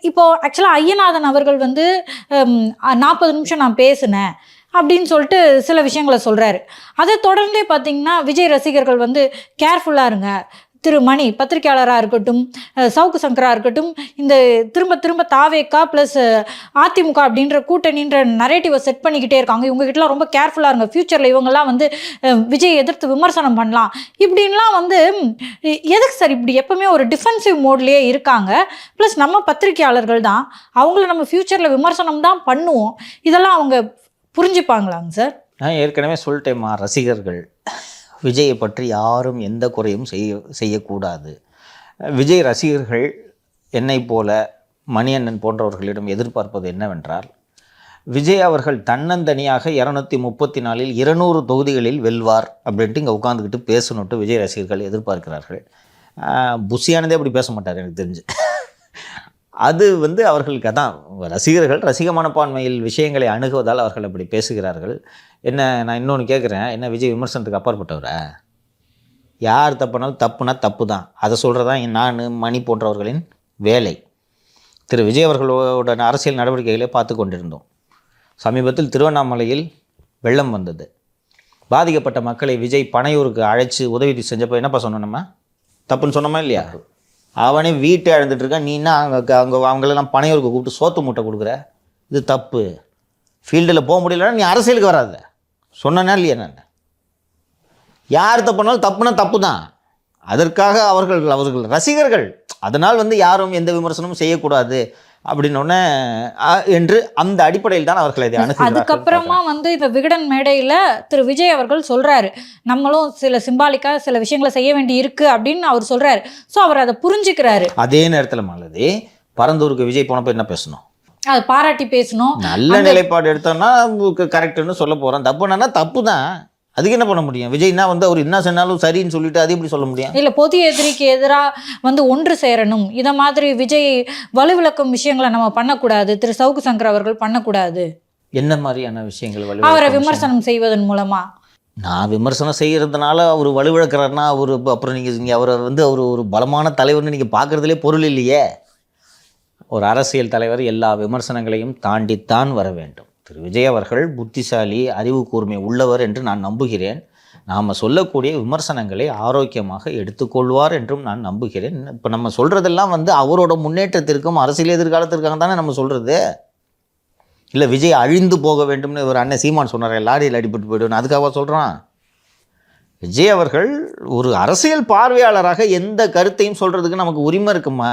இப்போது ஆக்சுவலாக ஐயநாதன் அவர்கள் 40 நிமிஷம் நான் பேசினேன் அப்படின்னு சொல்லிட்டு சில விஷயங்களை சொல்கிறாரு. அதை தொடர்ந்தே பார்த்தீங்கன்னா விஜய் ரசிகர்கள் கேர்ஃபுல்லாக இருங்க, திரு மணி பத்திரிகையாளராக இருக்கட்டும், சவுக்கு சங்கராக இருக்கட்டும், இந்த திரும்ப தாவேக்கா ப்ளஸ் அதிமுக அப்படின்ற கூட்டணின்ற நரேட்டிவை செட் பண்ணிக்கிட்டே இருக்காங்க, இவங்ககிட்டலாம் ரொம்ப கேர்ஃபுல்லாக இருங்க, ஃப்யூச்சரில் இவங்கெல்லாம் விஜய் எதிர்த்து விமர்சனம் பண்ணலாம் இப்படின்லாம் எதுக்கு சார் இப்படி எப்பவுமே ஒரு டிஃபென்சிவ் மோட்லேயே இருக்காங்க? ப்ளஸ் நம்ம பத்திரிகையாளர்கள் தான், அவங்கள நம்ம ஃப்யூச்சரில் விமர்சனம் தான் பண்ணுவோம், இதெல்லாம் அவங்க புரிஞ்சுப்பாங்களாங்க சார்? நான் ஏற்கனவே சொல்லிட்டேம்மா, ரசிகர்கள் விஜயை பற்றி யாரும் எந்த குறையும் செய்யக்கூடாது. விஜய் ரசிகர்கள் என்னை போல மணியண்ணன் போன்றவர்களிடம் எதிர்பார்ப்பது என்னவென்றால், விஜய் அவர்கள் தன்னந்தனியாக 234 200 தொகுதிகளில் வெல்வார் அப்படின்ட்டு இங்கே உட்காந்துக்கிட்டு பேசணுன்ட்டு விஜய் ரசிகர்கள் எதிர்பார்க்கிறார்கள். புஷியானதே அப்படி பேச மாட்டார் எனக்கு தெரிஞ்சு. அது அவர்களுக்கு அதான் ரசிகர்கள் ரசிக மனப்பான்மையில் விஷயங்களை அணுகுவதால் அவர்கள் அப்படி பேசுகிறார்கள். என்ன நான் இன்னொன்று கேட்குறேன், என்ன விஜய் விமர்சனத்துக்கு அப்பாற்பட்டவரா? யார் தப்புனாலும் தப்புனா தப்பு தான், அதை சொல்கிறதான் நான் மணி போன்றவர்களின் வேலை. திரு விஜய் அவர்களோட அரசியல் நடவடிக்கைகளை பார்த்து கொண்டிருந்தோம். சமீபத்தில் திருவண்ணாமலையில் வெள்ளம் வந்தது. பாதிக்கப்பட்ட மக்களை விஜய் பனையூருக்கு அழைச்சி உதவி செஞ்சப்போ என்னப்பா சொன்னோம், நம்ம தப்புன்னு சொன்னோமா இல்லையா? அவனே வீட்டை இழந்துட்டுருக்கான், நீனா அங்கே அவங்களெல்லாம் பனையூருக்கு கூப்பிட்டு சோத்து மூட்டை கொடுக்குற, இது தப்பு. ஃபீல்டில் போக முடியலன்னா நீ அரசியலுக்கு வராத சொன்னா இல்லையா? நான் யார் தப்புனாலும் தப்புனா தப்பு தான். அதற்காக அவர்கள் ரசிகர்கள் அதனால் யாரும் எந்த விமர்சனமும் செய்யக்கூடாது அப்படின்னோடனே என்று அந்த அடிப்படையில் தான் அவர்கள் இதை அணுகுகிறார்கள். அதுக்கப்புறமா இந்த விகடன் மேடையில் திரு விஜய் அவர்கள் சொல்கிறாரு, நம்மளும் சில சிம்பாலிக்காக சில விஷயங்களை செய்ய வேண்டி இருக்குது அப்படின்னு அவர் சொல்கிறாரு. ஸோ அவர் அதை புரிஞ்சுக்கிறாரு. அதே நேரத்தில் மாலதி, பரந்தூருக்கு விஜய் போனப்போ என்ன பேசணும்? அது பாராட்டி பேசணும். நல்ல நிலைப்பாடு எடுத்தோம்னா கரெக்டுன்னு சொல்ல போகிறோம், தப்புனா தப்பு தான். அதுக்கு என்ன பண்ண முடியும்? விஜய்னா அவர் என்ன சொன்னாலும் சரின்னு சொல்லிட்டு அது எப்படி சொல்ல முடியும்? இல்லை, பொது எதிரிக்கு எதிராக ஒன்று சேரணும், இதை மாதிரி விஜய் வலுவிளக்கும் விஷயங்களை நம்ம பண்ணக்கூடாது, திரு சவுக்கு சங்கர் அவர்கள் பண்ணக்கூடாது. என்ன மாதிரியான விஷயங்கள்? அவரை விமர்சனம் செய்வதன் மூலமா? நான் விமர்சனம் செய்கிறதுனால அவர் வலுவிழக்கிறாருன்னா அப்புறம் நீங்கள் அவரை அவர் ஒரு பலமான தலைவர்னு நீங்கள் பார்க்குறதுலே பொருள் இல்லையே. ஒரு அரசியல் தலைவர் எல்லா விமர்சனங்களையும் தாண்டித்தான் வர வேண்டும். திரு விஜய் அவர்கள் புத்திசாலி, அறிவு கூர்மை உள்ளவர் என்று நான் நம்புகிறேன். நாம் சொல்லக்கூடிய விமர்சனங்களை ஆரோக்கியமாக எடுத்துக்கொள்வார் என்றும் நான் நம்புகிறேன். இப்போ நம்ம சொல்கிறதெல்லாம் அவரோட முன்னேற்றத்திற்கும் அரசியல் எதிர்காலத்திற்காக தானே நம்ம சொல்கிறது. இல்லை விஜய் அழிந்து போக வேண்டும்னு ஒரு அண்ணன் சீமான் சொன்னார், லாரியில் அடிபட்டு போய்டுன்னு. அதுக்காக சொல்கிறான். விஜய் அவர்கள் ஒரு அரசியல் பார்வையாளராக எந்த கருத்தையும் சொல்கிறதுக்கு நமக்கு உரிமை இருக்குமா?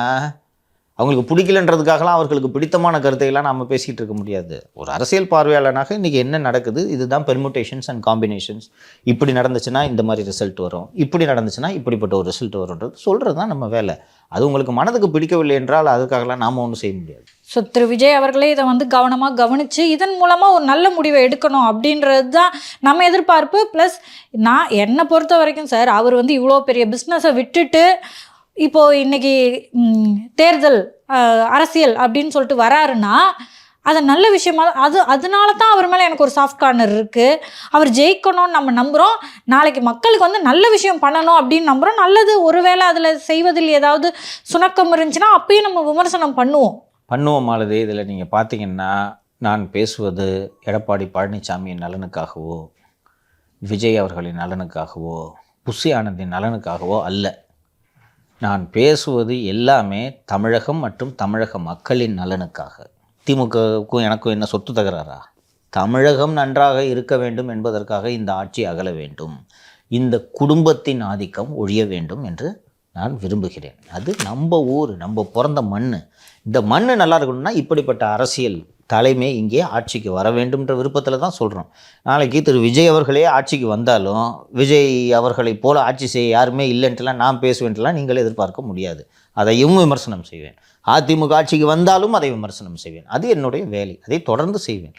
அவங்களுக்கு பிடிக்கலன்றதுக்காகலாம் அவர்களுக்கு பிடித்தமான கருத்தையெல்லாம் நம்ம பேசிகிட்டு இருக்க முடியாது. ஒரு அரசியல் பார்வையாளனாக இன்றைக்கி என்ன நடக்குது, இதுதான் பெர்முட்டேஷன்ஸ் அண்ட் காம்பினேஷன்ஸ். இப்படி நடந்துச்சுன்னா இந்த மாதிரி ரிசல்ட் வரும், இப்படி நடந்துச்சுன்னா இப்படிப்பட்ட ஒரு ரிசல்ட் வரும்ன்றது சொல்கிறது தான் நம்ம வேலை. அது உங்களுக்கு மனதுக்கு பிடிக்கவில்லை என்றால் அதுக்காகலாம் நாம் ஒன்றும் செய்ய முடியாது. ஸோ திரு விஜய் அவர்களே இதை வந்து கவனமாக கவனித்து இதன் மூலமாக ஒரு நல்ல முடிவை எடுக்கணும் அப்படின்றது தான் நம்ம எதிர்பார்ப்பு. ப்ளஸ் நான் என்னை பொறுத்த வரைக்கும் சார், அவர் வந்து இவ்வளோ பெரிய பிஸ்னஸை விட்டுட்டு இப்போது இன்றைக்கி தேர்தல் அரசியல் அப்படின்னு சொல்லிட்டு வராருன்னா அது நல்ல விஷயமா, அதனால தான் அவர் மேலே எனக்கு ஒரு சாஃப்ட் கார்னர் இருக்குது. அவர் ஜெயிக்கணும்னு நம்ம நம்புகிறோம். நாளைக்கு மக்களுக்கு வந்து நல்ல விஷயம் பண்ணணும் அப்படின்னு நம்புகிறோம். நல்லது ஒருவேளை அதில் செய்வதில் ஏதாவது சுணக்கம் இருந்துச்சுன்னா அப்பயும் நம்ம விமர்சனம் பண்ணுவோம் மாலதி. இதில் நீங்கள் பார்த்தீங்கன்னா, நான் பேசுவது எடப்பாடி பழனிசாமியின் நலனுக்காகவோ விஜய் அவர்களின் நலனுக்காகவோ புஷி ஆனந்தின் நலனுக்காகவோ அல்ல. நான் பேசுவது எல்லாமே தமிழகம் மற்றும் தமிழக மக்களின் நலனுக்காக. திமுகவுக்கும் எனக்கும் என்ன சொத்து தகராறா? தமிழகம் நன்றாக இருக்க வேண்டும் என்பதற்காக இந்த ஆட்சி அகல வேண்டும், இந்த குடும்பத்தின் ஆதிக்கம் ஒழிய வேண்டும் என்று நான் விரும்புகிறேன். அது நம்ம ஊர், நம்ம பிறந்த மண். இந்த மண் நல்லா இருக்கணும்னா இப்படிப்பட்ட அரசியல் தலைமை இங்கே ஆட்சிக்கு வர வேண்டும்ன்ற விருப்பத்தில் தான் சொல்கிறோம். நாளைக்கு திரு விஜய் அவர்களே ஆட்சிக்கு வந்தாலும் விஜய் அவர்களைப் போல ஆட்சி செய்ய யாருமே இல்லைன்ட்டுலாம் நான் பேசுவேன்ட்டுலாம் நீங்கள் எதிர்பார்க்க முடியாது. அதையும் விமர்சனம் செய்வேன். அதிமுக ஆட்சிக்கு வந்தாலும் அதை விமர்சனம் செய்வேன். அது என்னுடைய வேலை, அதை தொடர்ந்து செய்வேன்.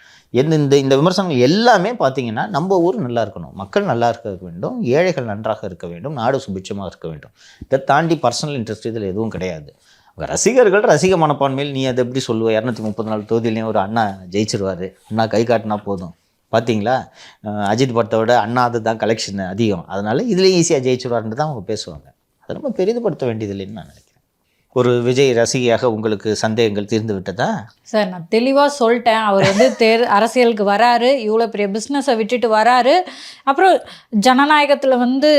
இந்த விமர்சனங்கள் எல்லாமே பார்த்திங்கன்னா நம்ம ஊர் நல்லா இருக்கணும், மக்கள் நல்லா இருக்க வேண்டும், ஏழைகள் நன்றாக இருக்க வேண்டும், நாடு சுபிட்சமாக இருக்க வேண்டும். இதை தாண்டி பர்சனல் இன்ட்ரெஸ்ட் இதில் எதுவும் கிடையாது. ரசிகர்கள் ரசிக மனப்பான்மையில் நீ அதை எப்படி சொல்லுவ? 234 தொகுதியிலையும் ஒரு அண்ணா ஜெயிச்சிருவார், அண்ணா கை காட்டினா போதும். பார்த்தீங்களா, அஜித் படத்தோட அண்ணா அதுதான் கலெக்ஷன் அதிகம், அதனால் இதுலேயும் ஈஸியாக ஜெயிச்சிருவாருன்னு தான் அவங்க பேசுவாங்க. அதை நம்ம பெரிதுபடுத்த வேண்டியதில்லைன்னு நான் நினைக்கிறேன். ஒரு விஜய் ரசிகையாக உங்களுக்கு சந்தேகங்கள் தீர்ந்து விட்டதா? சார், நான் தெளிவாக சொல்லிட்டேன். அவர் வந்து அரசியலுக்கு வராரு, இவ்வளோ பெரிய பிஸ்னஸை விட்டுட்டு வராரு. அப்புறம் ஜனநாயகத்தில் வந்து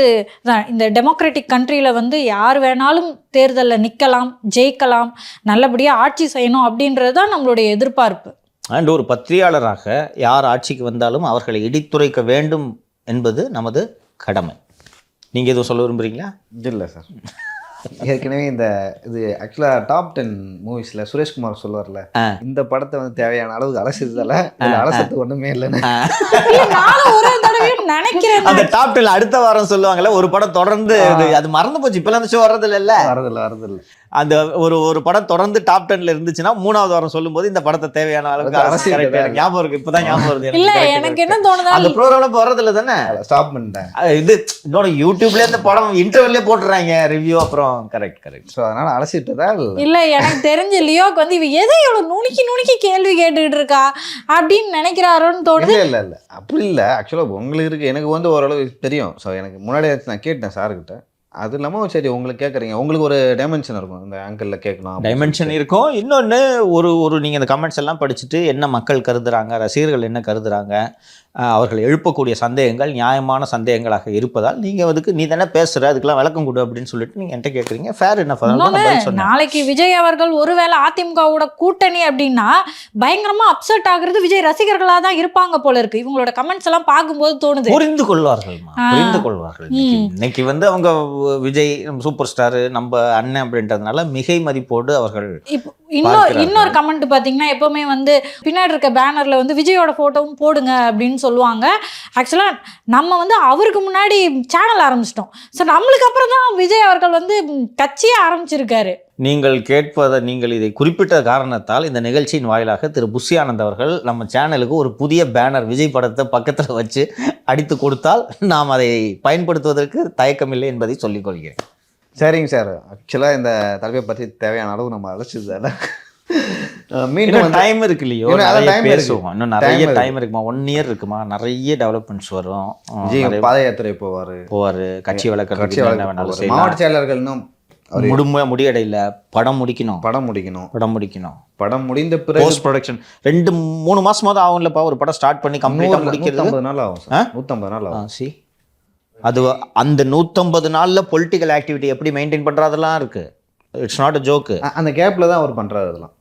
இந்த டெமோக்ராட்டிக் கண்ட்ரியில் வந்து யார் வேணாலும் தேர்தலில் நிற்கலாம், ஜெயிக்கலாம், நல்லபடியாக ஆட்சி செய்யணும் அப்படின்றது தான் நம்மளுடைய எதிர்பார்ப்பு. அண்ட் ஒரு பத்திரிகையாளராக யார் ஆட்சிக்கு வந்தாலும் அவர்களை இடித்துரைக்க வேண்டும் என்பது நமது கடமை. நீங்கள் எதுவும் சொல்ல விரும்புகிறீங்களா? இல்லை சார், ஏற்கனவே இது ஆக்சுவலாக டாப் 10 மூவிஸில் சுரேஷ்குமார் சொல்லுவார்ல, இந்த படத்தை வந்து தேவையான அளவுக்கு அலசிறதால அலசத்துக்கு ஒன்றுமே இல்லைன்னு நினைக்கிறேன். அந்த டாப் 10 அடுத்த வாரம் சொல்லுவாங்கல்ல, ஒரு படம் தொடர்ந்து அது மறந்து போச்சு, இப்பெல்லாம் அந்த ஷோ வரதில்லை. அந்த ஒரு படம் தொடர்ந்து டாப் 10ல இருந்துச்சுன்னா 3வது வாரம் சொல்லும்போது இந்த படத்தை தேவையான அளவுக்கு ஞாபகம் இருக்கு. இப்பதான் ஞாபகம் வருது. இல்ல, எனக்கு என்ன தோணுதா, அந்த ப்ரோக்ராம்ல வர்றதில்ல தானே, ஸ்டாப் பண்ணிட்டேன். இது இன்னொரு யூடியூப்ல இந்த படம் இன்டர்வெல்லே போட்டுறாங்க ரிவ்யூ. அப்புறம் கரெக்ட். ஸோ அதனால அலசிட்டுதா இல்ல, எனக்கு தெரிஞ்ச லியோக்கு வந்து இவ எதை இவ்வளவு நுணுக்கி கேள்வி கேட்டுக்கிட்டு இருக்கா அப்படின்னு நினைக்கிறாரோன்னு தோணுது. இல்ல அப்படி இல்லை. ஆக்சுவலாக உங்களுக்கு இருக்கு, எனக்கு வந்து ஓரளவு தெரியும். ஸோ எனக்கு முன்னாடி நான் கேட்டேன் சார்கிட்ட. அது இல்லாமல் சரி உங்களுக்கு கேட்குறீங்க, உங்களுக்கு ஒரு டைமென்ஷன் இருக்கும், இந்த ஆங்கிளில் கேட்கணும், டைமென்ஷன் இருக்கும். இன்னொன்று ஒரு நீங்கள் இந்த கமெண்ட்ஸ் எல்லாம் படிச்சுட்டு என்ன மக்கள் கருதுகிறாங்க, ரசிகர்கள் என்ன கருதுகிறாங்க, அவர்கள் எழுப்பக்கூடிய சந்தேகங்கள் நியாயமான சந்தேகங்களாக இருப்பதால் நீங்கள் அதுக்கு நீ தானே பேசுகிற, அதுக்கெல்லாம் விளக்கம் கொடு அப்படின்னு சொல்லிட்டு நீங்கள் என்கிட்ட கேட்குறீங்க. ஃபேர் என்ன, நாளைக்கு விஜய் அவர்கள் ஒருவேளை அதிமுகவோட கூட்டணி அப்படின்னா பயங்கரமாக அப்செட் ஆகுறது விஜய் ரசிகர்களாக தான் இருப்பாங்க போல இருக்கு. இவங்களோட கமெண்ட்ஸ் எல்லாம் பார்க்கும்போது தோணுது. புரிந்து கொள்வார்கள். இன்னைக்கு வந்து அவங்க விஜய் சூப்பர் ஸ்டார் நம்ம அண்ணன் அப்படின்றதுனால மிகை மதிப்போடு அவர்கள். இன்னொரு கமெண்ட் பார்த்தீங்கன்னா, எப்பவுமே வந்து பின்னாடி இருக்க பேனரில் வந்து விஜயோட ஃபோட்டோவும் போடுங்க அப்படின்னு சொல்லுவாங்க. ஆக்சுவலாக நம்ம வந்து அவருக்கு முன்னாடி சேனல் ஆரம்பிச்சிட்டோம். ஸோ நம்மளுக்கு அப்புறம் தான் விஜய் அவர்கள் வந்து கட்சியே ஆரம்பிச்சிருக்காரு. நீங்கள் இதை குறிப்பிட்ட காரணத்தால் இந்த நிகழ்ச்சியின் வாயிலாக திரு புஷி ஆனந்த் அவர்கள் நம்ம சேனலுக்கு ஒரு புதிய பேனர் விஜய் படத்தை பக்கத்தில் வச்சு அடித்து கொடுத்தால் நாம் அதை பயன்படுத்துவதற்கு தயக்கமில்லை என்பதை சொல்லிக்கொள்கிறேன். சரிங்க சார், ஆக்சுவலாக இந்த தலைப்பை பற்றி தேவையான அளவு நம்ம அழைச்சதால மீண்டும் டைம் இருக்கு இல்லையோ, பேசுவோம். இன்னும் நிறைய டைம் இருக்குமா, 1 year இருக்குமா, நிறைய டெவலப்மெண்ட்ஸ் வரும். பாத யாத்திரை போவார், கட்சி வளர்க்கறதுக்கு மாவட்ட செயலர்கள் இன்னும் முடியடையில படம் முடிக்கணும். படம் முடிந்த பிறகு போஸ்ட் ப்ரொடக்ஷன் 2-3 மாசமாவது ஆகும்லப்பா. ஒரு படம் ஸ்டார்ட் பண்ணி கம்ப்ளீட்டா முடிக்கிறது 150 நாள் ஆகும் சார். 150 நாள் ஆகும். அது அந்த 150 நாள்ல பொலிட்டிக்கல் ஆக்டிவிட்டி எப்படி மெயின்டைன் பண்றதெல்லாம் இருக்கு. It's not a joke. அந்த கேப்ல தான் அவர் பண்றாரு. அதெல்லாம்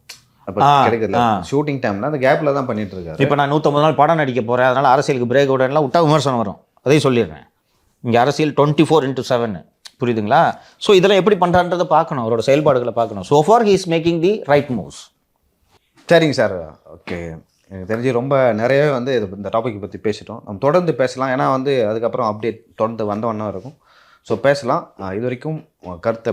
அப்போ கிடைக்கல ஷூட்டிங் டைமில் அந்த கேப்பில் தான் பண்ணிட்டு இருக்காரு. இப்போ நான் 150 நாள் படம் நடிக்க போகிறேன், அதனால் அரசியலுக்கு பிரேக் விடலாம் விட்டா விமர்சனம் வரும். அதையும் சொல்லிடுறேன். இங்கே அரசியல் 24/7, புரியுதுங்களா? ஸோ இதெல்லாம் எப்படி பண்ணுறான்றதை பார்க்கணும், அவரோட செயல்பாடுகளை பார்க்கணும். So for he is making the right moves. சரிங்க சார், ஓகே. எனக்கு தெரிஞ்சு ரொம்ப நிறையவே வந்து இந்த டாபிக் பற்றி பேசிட்டோம். நம்ம தொடர்ந்து பேசலாம், ஏன்னா வந்து அதுக்கப்புறம் அப்டேட் தொடர்ந்து வந்தவண்ணா இருக்கும். ஸோ பேசலாம். இது வரைக்கும் உங்கள் கருத்தை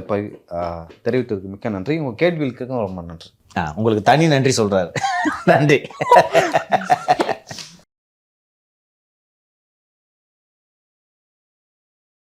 தெரிவித்ததுக்கு மிக்க நன்றி. உங்கள் கேள்விகளுக்கும் ரொம்ப நன்றி. உங்களுக்கு தனி நன்றி சொல்கிறாரு. நன்றி.